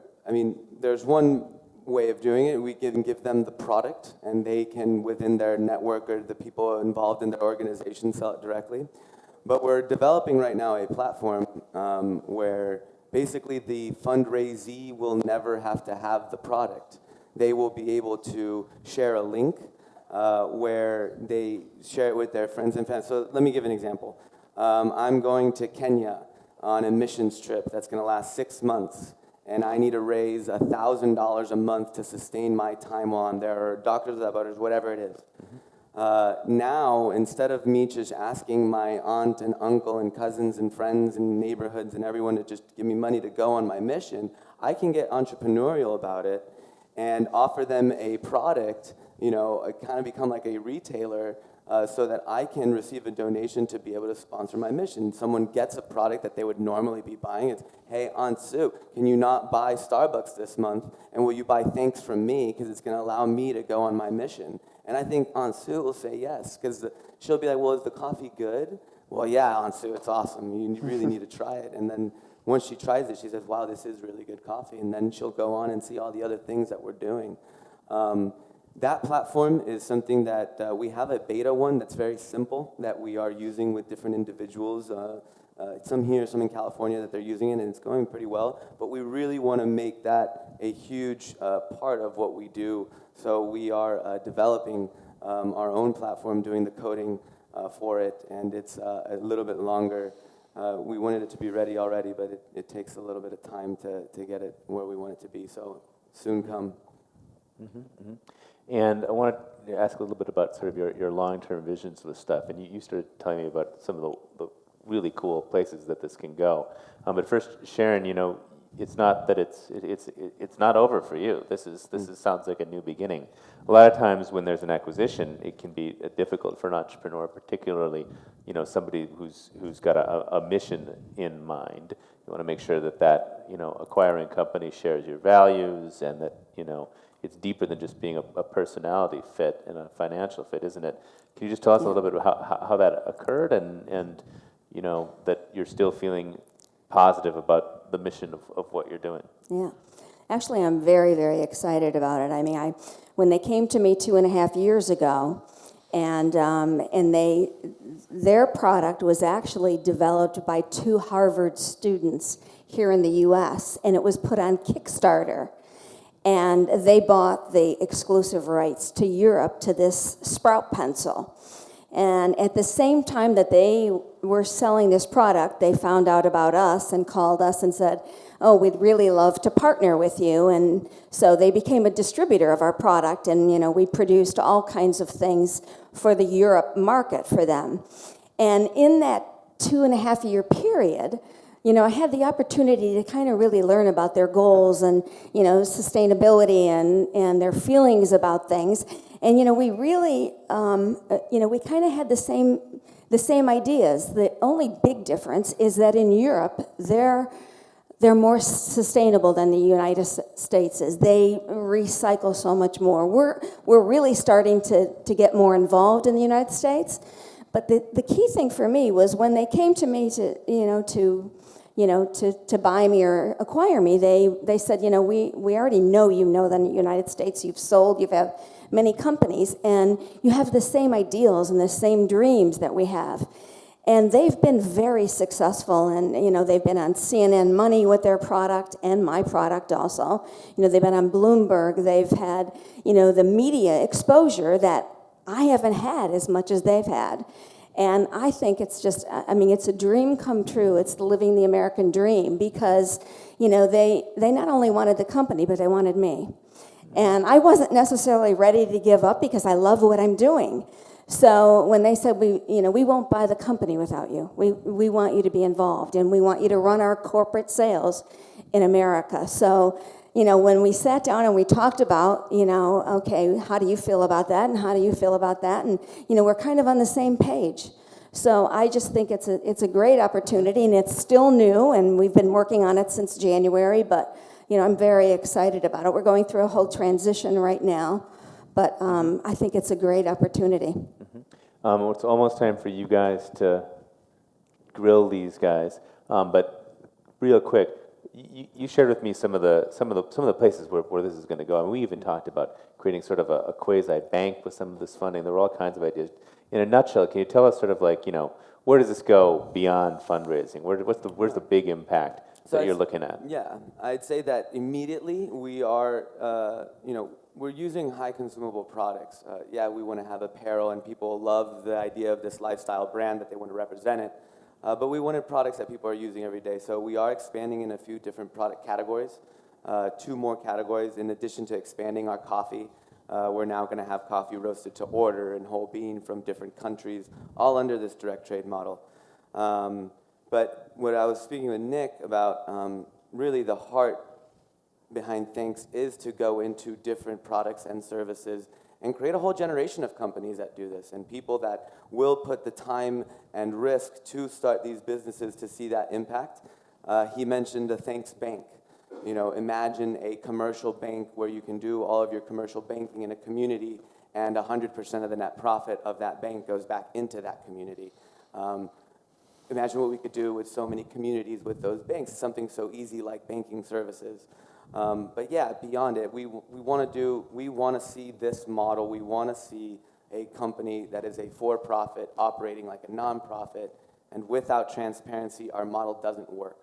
Speaker 5: there's one way of doing it. We can give them the product, and they can, within their network or the people involved in their organization, sell it directly. But we're developing right now a platform where basically the fundraisee will never have to have the product. They will be able to share a link where they share it with their friends and family. So let me give an example. I'm going to Kenya on a missions trip that's going to last 6 months, and I need to raise $1,000 a month to sustain my time while I'm there, or doctors without borders, whatever it is. Now, instead of me just asking my aunt and uncle and cousins and friends and neighborhoods and everyone to just give me money to go on my mission, I can get entrepreneurial about it and offer them a product, kind of become like a retailer, so that I can receive a donation to be able to sponsor my mission. Someone gets a product that they would normally be buying. It's, "Hey, Aunt Sue, can you not buy Starbucks this month? And will you buy Thanks from me? Because it's going to allow me to go on my mission." And I think Aunt Sue will say yes, because she'll be like, "Well, is the coffee good?" "Well, yeah, Aunt Sue, it's awesome. You really need to try it." And then once she tries it, she says, "Wow, this is really good coffee." And then she'll go on and see all the other things that we're doing. That platform is something that we have a beta one that's very simple that we are using with different individuals. Some here, some in California that they're using it, and it's going pretty well. But we really want to make that a huge part of what we do. So we are developing our own platform, doing the coding for it, and it's a little bit longer. We wanted it to be ready already, but it takes a little bit of time to get it where we want it to be. So soon come.
Speaker 3: And I wanted to ask a little bit about sort of your long-term visions for this stuff. And you started telling me about some of the really cool places that this can go. But first, Sharon, it's not that it's not over for you. This sounds like a new beginning. A lot of times when there's an acquisition, it can be difficult for an entrepreneur, particularly somebody who's got a mission in mind. You want to make sure that acquiring company shares your values, and that it's deeper than just being a personality fit and a financial fit, isn't it? Can you just tell us a little bit about how that occurred, and that you're still feeling positive about the mission of what you're doing?
Speaker 2: Yeah. Actually, I'm very, very excited about it. I mean, when they came to me 2.5 years ago, and their product was actually developed by 2 Harvard students here in the U.S., and it was put on Kickstarter. And they bought the exclusive rights to Europe to this Sprout pencil. And at the same time that they were selling this product, they found out about us and called us and said, oh, we'd really love to partner with you. And so they became a distributor of our product, and we produced all kinds of things for the Europe market for them. And in that 2.5-year period, I had the opportunity to kind of really learn about their goals and, sustainability and their feelings about things. And, we really, we kind of had the same ideas. The only big difference is that in Europe, they're more sustainable than the United States is. They recycle so much more. We're really starting to get more involved in the United States. But the key thing for me was when they came to me to buy me or acquire me, they said, we already know that in the United States you've had many companies, and you have the same ideals and the same dreams that we have. And they've been very successful, and they've been on CNN Money with their product and my product also. They've been on Bloomberg. They've had the media exposure that I haven't had as much as they've had. And I think it's just, it's a dream come true. It's living the American dream because, they not only wanted the company, but they wanted me. And I wasn't necessarily ready to give up because I love what I'm doing. So when they said, we won't buy the company without you. We want you to be involved, and we want you to run our corporate sales in America. So, when we sat down and we talked about, okay, how do you feel about that, and how do you feel about that? And, we're kind of on the same page. So I just think it's a great opportunity, and it's still new, and we've been working on it since January, but, I'm very excited about it. We're going through a whole transition right now, but I think it's a great opportunity.
Speaker 3: It's almost time for you guys to grill these guys, but real quick, you shared with me some of the places where this is going to go, and we even talked about creating sort of a quasi bank with some of this funding. There were all kinds of ideas. In a nutshell, can you tell us sort of like where does this go beyond fundraising? Where's the big impact that you're looking at?
Speaker 5: Yeah, I'd say that immediately we are we're using high consumable products. We want to have apparel, and people love the idea of this lifestyle brand that they want to represent it. But we wanted products that people are using every day. So we are expanding in a few different product categories, 2 more categories. In addition to expanding our coffee, we're now going to have coffee roasted to order and whole bean from different countries, all under this direct trade model. But what I was speaking with Nick about, really the heart behind things is to go into different products and services and create a whole generation of companies that do this, and people that will put the time and risk to start these businesses to see that impact. He mentioned a thanks bank. Imagine a commercial bank where you can do all of your commercial banking in a community, and 100% of the net profit of that bank goes back into that community. Imagine what we could do with so many communities with those banks, something so easy like banking services. But yeah, beyond it, we want to see this model. We want to see a company that is a for-profit operating like a nonprofit, and without transparency, our model doesn't work.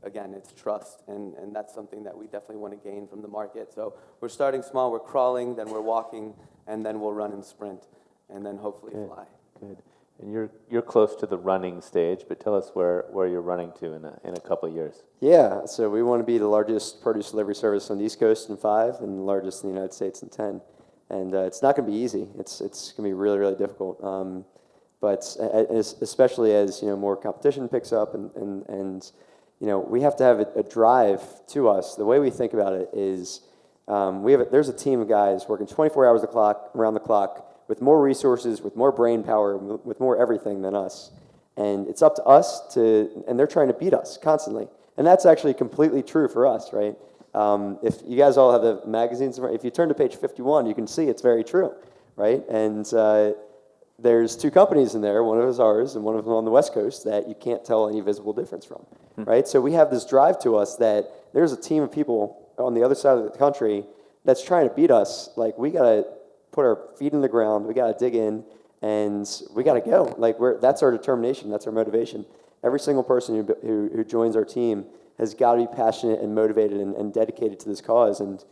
Speaker 5: Again, it's trust, and that's something that we definitely want to gain from the market. So we're starting small, we're crawling, then we're walking, and then we'll run and sprint, and then hopefully fly.
Speaker 3: Good. And you're close to the running stage, but tell us where you're running to in a couple of years.
Speaker 4: Yeah, so we want to be the largest produce delivery service on the East Coast in 5, and the largest in the United States in 10. And it's not going to be easy. It's going to be really, really difficult. But especially as more competition picks up, and we have to have a drive to us. The way we think about it is there's a team of guys working 24 hours around the clock, with more resources, with more brain power, with more everything than us. And it's up to us and they're trying to beat us constantly. And that's actually completely true for us, right? If you guys all have the magazines, if you turn to page 51, you can see it's very true, right? And there's 2 companies in there, one of them is ours and one of them on the West Coast, that you can't tell any visible difference from, right? So we have this drive to us that there's a team of people on the other side of the country that's trying to beat us. Like, we got to put our feet in the ground, we got to dig in, and we got to go. Like, that's our determination, that's our motivation. Every single person who joins our team has got to be passionate and motivated and dedicated to this cause, and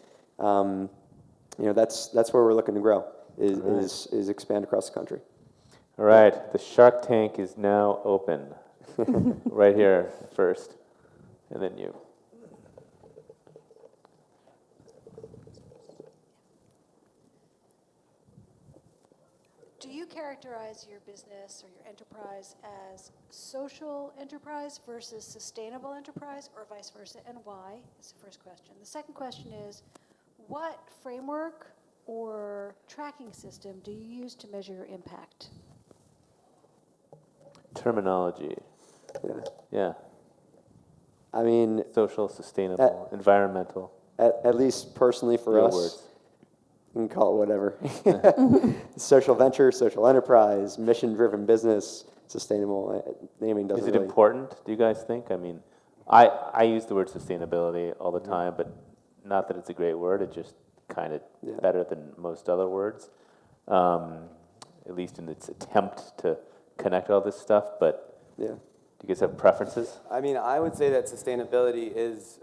Speaker 4: that's where we're looking to grow, is expand across the country.
Speaker 3: All right, the Shark Tank is now open. Right here first, and then you.
Speaker 6: Do you characterize your business or your enterprise as social enterprise versus sustainable enterprise, or vice versa, and why? That's the first question. The second question is, what framework or tracking system do you use to measure your impact?
Speaker 3: Terminology.
Speaker 4: Yeah.
Speaker 3: Yeah.
Speaker 4: I mean,
Speaker 3: Social, sustainable, environmental.
Speaker 4: at least personally for
Speaker 3: Real
Speaker 4: us,
Speaker 3: words.
Speaker 4: you can call it whatever. Social venture, social enterprise, mission-driven business, sustainable. Naming doesn't
Speaker 3: Is it
Speaker 4: really.
Speaker 3: important, do you guys think? I mean, I use the word sustainability all the time, but not that it's a great word. It's just kind of better than most other words, at least in its attempt to connect all this stuff. But
Speaker 4: Yeah.
Speaker 3: do you guys have preferences?
Speaker 5: I mean, I would say that sustainability is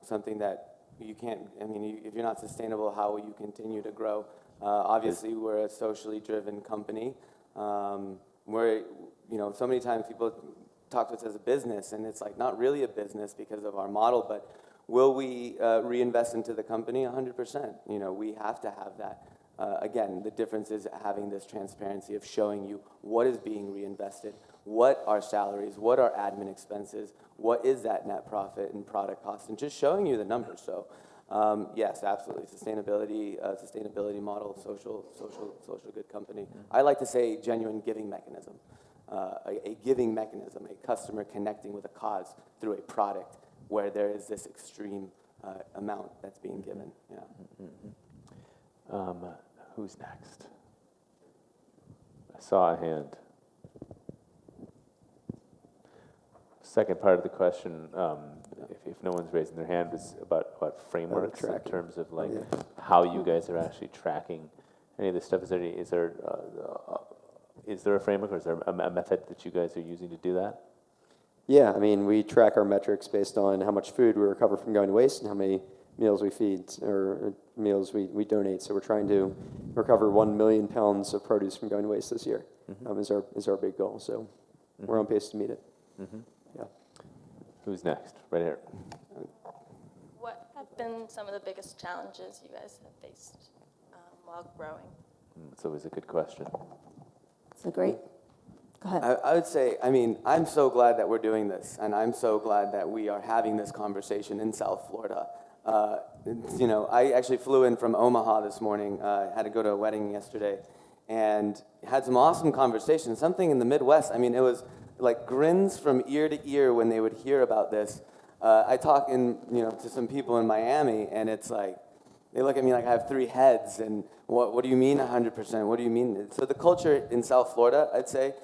Speaker 5: something that you can't, I mean, if you're not sustainable, how will you continue to grow? Obviously, we're a socially driven company. We're, so many times people talk to us as a business, and it's like not really a business because of our model, but will we reinvest into the company? 100%. We have to have that. Again, the difference is having this transparency of showing you what is being reinvested, what are salaries, what are admin expenses, what is that net profit and product cost, and just showing you the numbers. So, yes, absolutely, sustainability model, social good company. I like to say genuine giving mechanism, a giving mechanism, a customer connecting with a cause through a product where there is this extreme amount that's being given. Yeah.
Speaker 3: Who's next? I saw a hand. Second part of the question, if no one's raising their hand, was about frameworks in terms of like how you guys are actually tracking any of this stuff. Is there a framework, or is there a method that you guys are using to do that?
Speaker 4: Yeah, I mean, we track our metrics based on how much food we recover from going to waste and how many meals we feed or meals we donate. So we're trying to recover 1 million pounds of produce from going to waste this year. Is our big goal. So we're on pace to meet it. Yeah.
Speaker 3: Who's next? Right here.
Speaker 7: What have been some of the biggest challenges you guys have faced while growing?
Speaker 3: It's always a good question.
Speaker 2: It's a great. Go ahead.
Speaker 5: I would say, I mean, I'm so glad that we're doing this, and I'm so glad that we are having this conversation in South Florida. I actually flew in from Omaha this morning, had to go to a wedding yesterday, and had some awesome conversations, something in the Midwest. I mean, it was like grins from ear to ear when they would hear about this. I talk to some people in Miami, and it's like, they look at me like I have 3 heads, and what do you mean 100%? What do you mean? So the culture in South Florida, I'd say,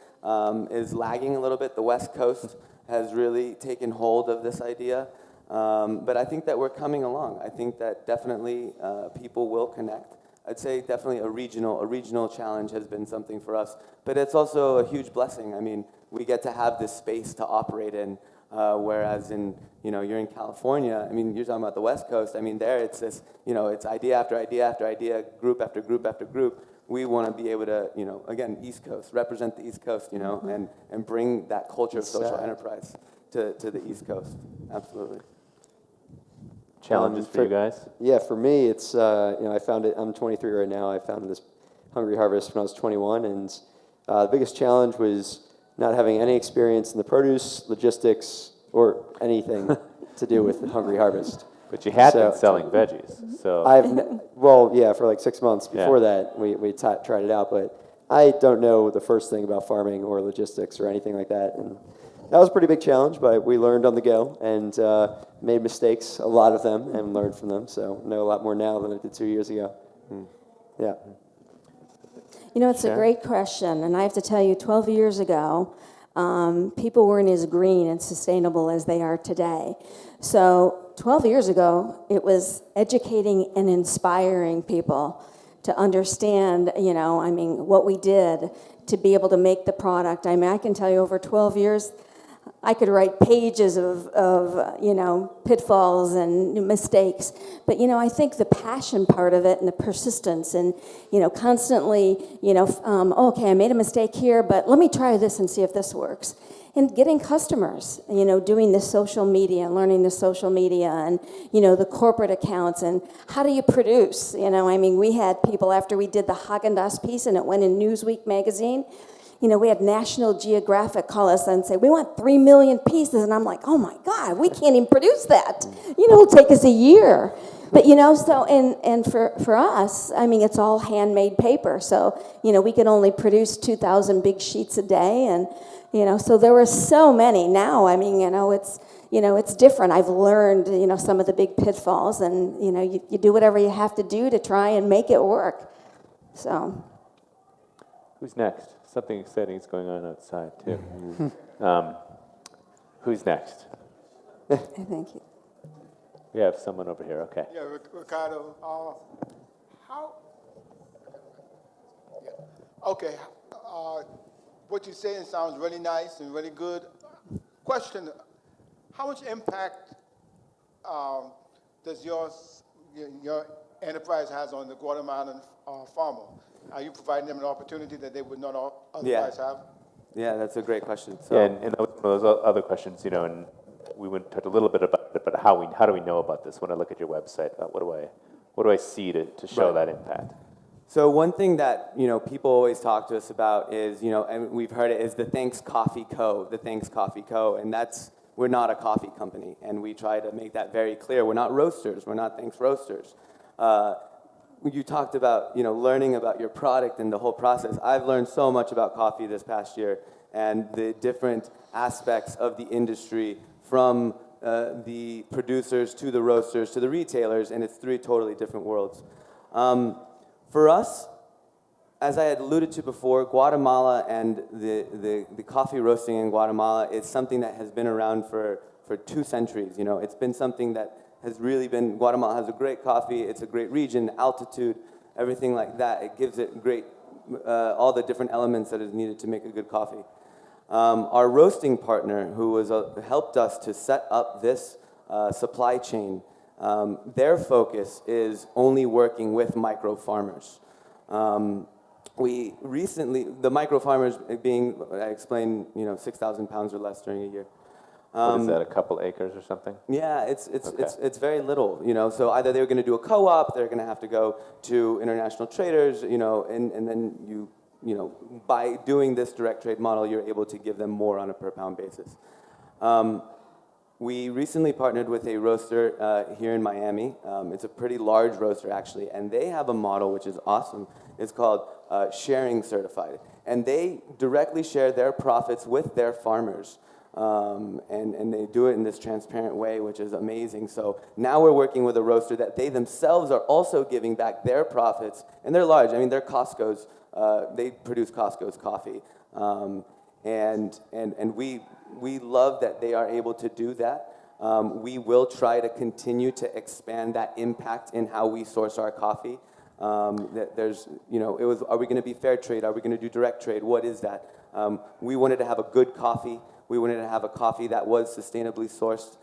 Speaker 5: is lagging a little bit. The West Coast has really taken hold of this idea. But I think that we're coming along. I think that definitely people will connect. I'd say definitely a regional challenge has been something for us. But it's also a huge blessing. I mean, we get to have this space to operate in, whereas you're in California. I mean, you're talking about the West Coast. I mean, there it's this, it's idea after idea after idea, group after group after group. We want to be able to, again, East Coast, represent the East Coast, and bring that culture of social enterprise to the East Coast. Absolutely.
Speaker 3: Challenges for you guys?
Speaker 4: Yeah, for me, it's, I found it, I'm 23 right now. I founded this Hungry Harvest when I was 21, and the biggest challenge was not having any experience in the produce, logistics, or anything to do with Hungry Harvest.
Speaker 3: But you had been selling veggies, so...
Speaker 4: For like 6 months before that, we tried it out, but I don't know the first thing about farming or logistics or anything like that, and that was a pretty big challenge, but we learned on the go and made mistakes, a lot of them, and learned from them, so I know a lot more now than I did 2 years ago. Yeah.
Speaker 2: It's a great question, and I have to tell you, 12 years ago, people weren't as green and sustainable as they are today. So 12 years ago, it was educating and inspiring people to understand, what we did to be able to make the product. I mean, I can tell you over 12 years, I could write pages of pitfalls and mistakes. But, I think the passion part of it and the persistence and, constantly, okay, I made a mistake here, but let me try this and see if this works. And getting customers, doing the social media, learning the social media and, the corporate accounts and how do you produce? We had people after we did the Haagen-Dazs piece and it went in Newsweek magazine. We had National Geographic call us and say, we want 3 million pieces. And I'm like, oh my God, we can't even produce that. It'll take us a year. But, so, and for us, it's all handmade paper. So, we could only produce 2,000 big sheets a day. And, so there were so many. Now, it's different. I've learned, some of the big pitfalls. And, you do whatever you have to do to try and make it work. So.
Speaker 3: Who's next? Something exciting is going on outside, too. Who's next?
Speaker 2: Thank you.
Speaker 3: We have someone over here, okay.
Speaker 8: Yeah, Ricardo, okay, what you're saying sounds really nice and really good. Question, how much impact does your enterprise has on the Guatemalan farmer? Are you providing them an opportunity that they would not otherwise have?
Speaker 5: Yeah, that's a great question. So,
Speaker 3: Yeah, and that was one of those other questions, and we went talked a little bit about it, but how do we know about this? When I look at your website, what do I see to show that impact?
Speaker 5: So one thing that people always talk to us about is and we've heard it is the Thanks Coffee Co. The Thanks Coffee Co. And we're not a coffee company, and we try to make that very clear. We're not roasters. We're not Thanks Roasters. You talked about learning about your product and the whole process. I've learned so much about coffee this past year and the different aspects of the industry, from the producers to the roasters to the retailers, and it's 3 totally different worlds. For us, as I had alluded to before, Guatemala and the coffee roasting in Guatemala is something that has been around for 2 centuries. It's been something that has really been, Guatemala has a great coffee, it's a great region, altitude, everything like that. It gives it great, all the different elements that is needed to make a good coffee. Our roasting partner, who helped us to set up this supply chain, their focus is only working with micro farmers. We recently, the micro farmers being, I explained, 6,000 pounds or less during a year.
Speaker 3: What is that, a couple acres or something?
Speaker 5: Yeah, it's very little, So either they're going to do a co-op, they're going to have to go to international traders, and then by doing this direct trade model, you're able to give them more on a per pound basis. We recently partnered with a roaster here in Miami. It's a pretty large roaster, actually, and they have a model which is awesome. It's called Sharing Certified, and they directly share their profits with their farmers. And they do it in this transparent way, which is amazing. So now we're working with a roaster that they themselves are also giving back their profits, and they're large. They're Costco's. They produce Costco's coffee, and we love that they are able to do that. We will try to continue to expand that impact in how we source our coffee. That there's, are we going to be fair trade? Are we going to do direct trade? What is that? We wanted to have a good coffee. We wanted to have a coffee that was sustainably sourced,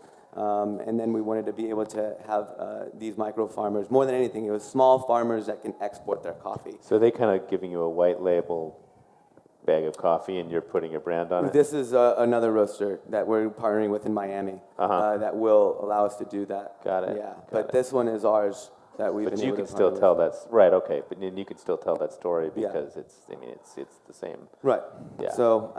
Speaker 5: and then we wanted to be able to have these micro farmers. More than anything, it was small farmers that can export their coffee.
Speaker 3: So they kind of giving you a white label bag of coffee, and you're putting your brand on it?
Speaker 5: This is another roaster that we're partnering with in Miami that will allow us to do that.
Speaker 3: Got it.
Speaker 5: Yeah, but this one is ours. That we've
Speaker 3: but
Speaker 5: been
Speaker 3: you
Speaker 5: able
Speaker 3: can
Speaker 5: to
Speaker 3: still
Speaker 5: partner
Speaker 3: tell
Speaker 5: with.
Speaker 3: that's right. Okay, but then you can still tell that story
Speaker 5: Yeah.
Speaker 3: because it's the same.
Speaker 5: Right.
Speaker 3: Yeah.
Speaker 5: So,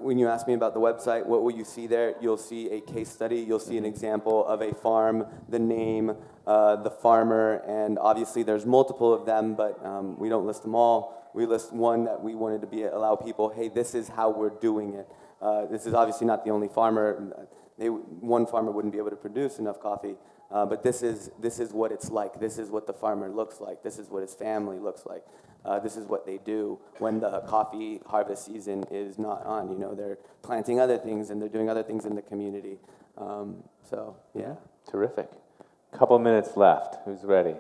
Speaker 5: when you ask me about the website, what will you see there? You'll see a case study. You'll see an example of a farm, the name, the farmer, and obviously there's multiple of them, but we don't list them all. We list one that we wanted to allow people, hey, this is how we're doing it. This is obviously not the only farmer. One farmer wouldn't be able to produce enough coffee. But this is what it's like. This is what the farmer looks like. This is what his family looks like. This is what they do when the coffee harvest season is not on. They're planting other things and they're doing other things in the community. So, yeah.
Speaker 3: Terrific. Couple minutes left. Who's ready?
Speaker 9: You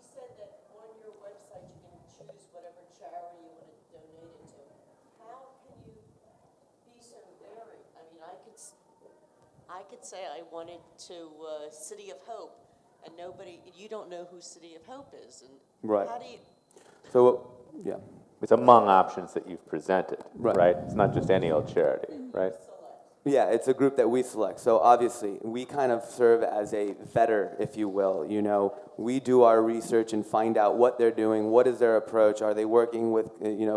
Speaker 9: said that on your website you can choose whatever charity you want to donate I could say I wanted to City of Hope, and you don't know who City of Hope is, and
Speaker 5: Right.
Speaker 9: how do you?
Speaker 5: So, yeah.
Speaker 3: It's among options that you've presented,
Speaker 5: Right.
Speaker 3: right? It's not just any old charity, right?
Speaker 5: Yeah, it's a group that we select. So obviously, we kind of serve as a vetter, if you will. You know, we do our research and find out what they're doing, what is their approach, are they working with,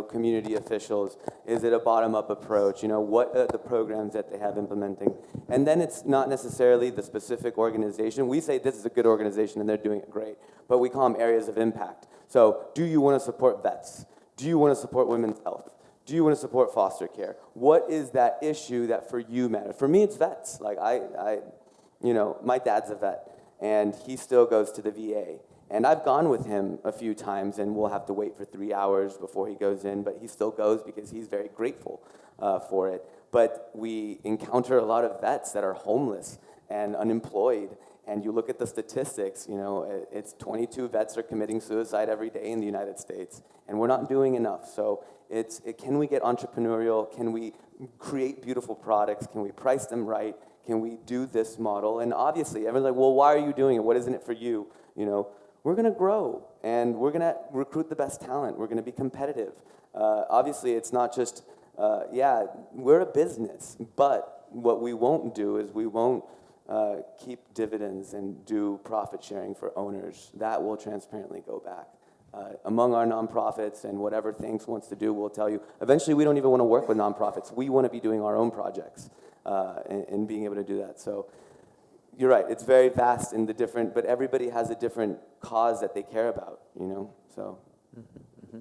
Speaker 5: community officials, is it a bottom-up approach, what are the programs that they have implementing. And then it's not necessarily the specific organization. We say this is a good organization and they're doing it great, but we call them areas of impact. So do you want to support vets? Do you want to support women's health? Do you want to support foster care? What is that issue that for you matters? For me, it's vets. Like my dad's a vet, and he still goes to the VA. And I've gone with him a few times, and we'll have to wait for 3 hours before he goes in, but he still goes because he's very grateful for it. But we encounter a lot of vets that are homeless and unemployed. And you look at the statistics, it's 22 vets are committing suicide every day in the United States, and we're not doing enough. So can we get entrepreneurial? Can we create beautiful products? Can we price them right? Can we do this model? And obviously, everyone's like, well, why are you doing it? What isn't it for you? We're going to grow, and we're going to recruit the best talent. We're going to be competitive. Obviously, it's not just, we're a business, but what we won't do is we won't keep dividends and do profit sharing for owners. That will transparently go back. Among our nonprofits and whatever Thanks wants to do, we'll tell you, eventually we don't even want to work with nonprofits. We want to be doing our own projects and being able to do that. So you're right, it's very vast in the different, but everybody has a different cause that they care about, so.
Speaker 3: Mm-hmm.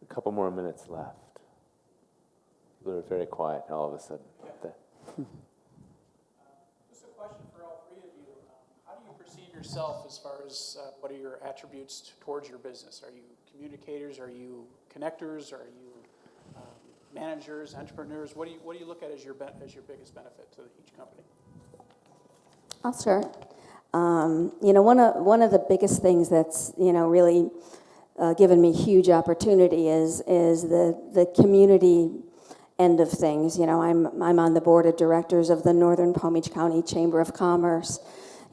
Speaker 3: A couple more minutes left. People are very quiet all of a sudden.
Speaker 10: Just a question for all three of you. How do you perceive yourself as far as what are your attributes towards your business? Are you communicators? Are you connectors? Are you managers, entrepreneurs? What do you look at as your biggest benefit to each company?
Speaker 2: I'll start. One of the biggest things that's really given me huge opportunity is the community end of things. I'm on the board of directors of the Northern Palm Beach County Chamber of Commerce.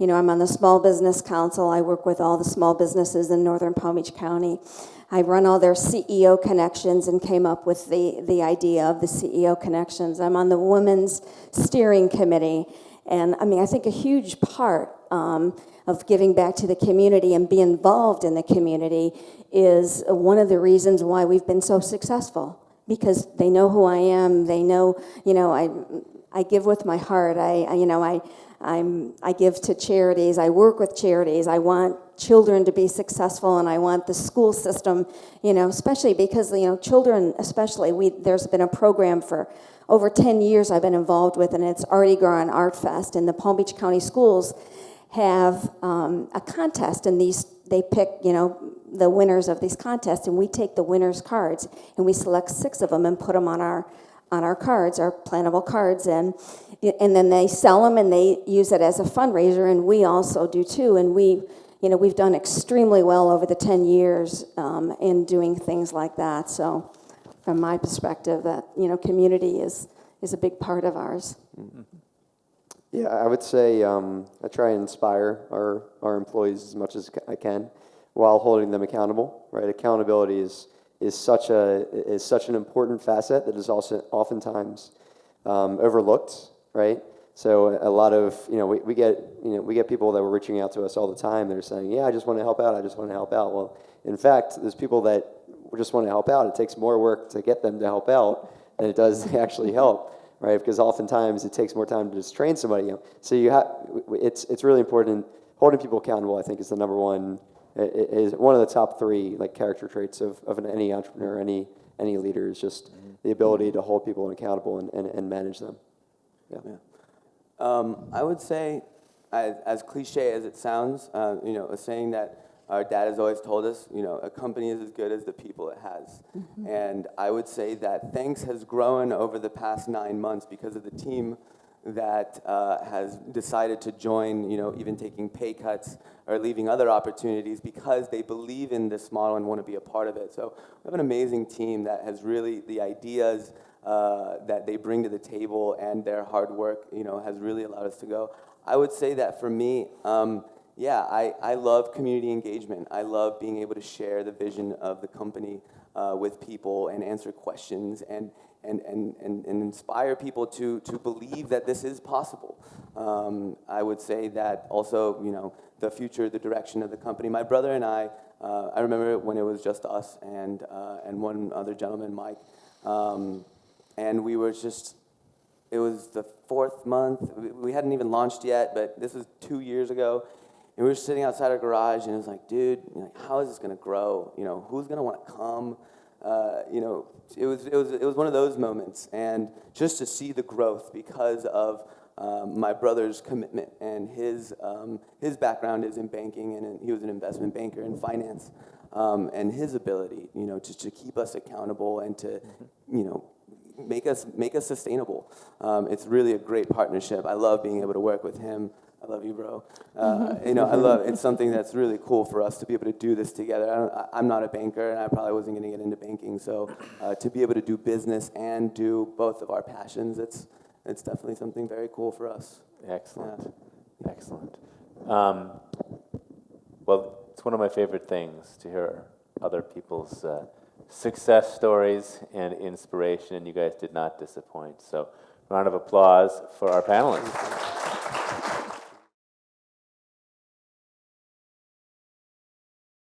Speaker 2: I'm on the Small Business Council. I work with all the small businesses in Northern Palm Beach County. I run all their CEO connections and came up with the idea of the CEO connections. I'm on the Women's Steering Committee. And I think a huge part of giving back to the community and be involved in the community is one of the reasons why we've been so successful. Because they know who I am. They know, I give with my heart. I give to charities. I work with charities. I want children to be successful, and I want the school system, especially because children, especially there's been a program for over 10 years I've been involved with, and it's Artie Gras Art Fest, and the Palm Beach County schools have a contest, and they pick the winners of these contests, and we take the winners' cards and we select 6 of them and put them on our cards, our plantable cards, and then they sell them and they use it as a fundraiser, and we also do too, and we've done extremely well over the 10 years in doing things like that. So from my perspective, that community is a big part of ours.
Speaker 4: Mm-hmm. Yeah, I would say I try and inspire our employees as much as I can while holding them accountable, right? Accountability is such an important facet that is also oftentimes overlooked, right? So a lot of, we get people that were reaching out to us all the time. They're saying, yeah, I just want to help out. I just want to help out. Well, in fact, there's people that just want to help out. It takes more work to get them to help out than it does to actually help, right? Because oftentimes it takes more time to just train somebody. So it's really important. Holding people accountable, I think, is the number one. Is one of the top 3 character traits of any entrepreneur, any leader, is just the ability to hold people accountable and manage them. Yeah.
Speaker 5: I would say, as cliche as it sounds, a saying that our dad has always told us, a company is as good as the people it has. Mm-hmm. And I would say that Thanks has grown over the past 9 months because of the team that has decided to join, even taking pay cuts or leaving other opportunities because they believe in this model and want to be a part of it. So we have an amazing team that has really the ideas that they bring to the table, and their hard work, has really allowed us to go. I would say that for me, I love community engagement. I love being able to share the vision of the company with people and answer questions and inspire people to believe that this is possible. I would say that also, the future, the direction of the company. My brother and I remember when it was just us and one other gentleman, Mike, and we were just, it was the 4th month. We hadn't even launched yet, but this was 2 years ago. And we were sitting outside our garage, and it was like, dude, how is this going to grow? Who's going to want to come? It was one of those moments, and just to see the growth because of my brother's commitment, and his background is in banking, and he was an investment banker in finance, and his ability, to keep us accountable and to, make us sustainable. It's really a great partnership. I love being able to work with him. I love you, bro. It's something that's really cool for us to be able to do this together. I'm not a banker, and I probably wasn't going to get into banking, so to be able to do business and do both of our passions, it's definitely something very cool for us.
Speaker 3: Excellent. Yeah. Excellent. Well, it's one of my favorite things to hear other people's success stories and inspiration, and you guys did not disappoint. So, round of applause for our panelists.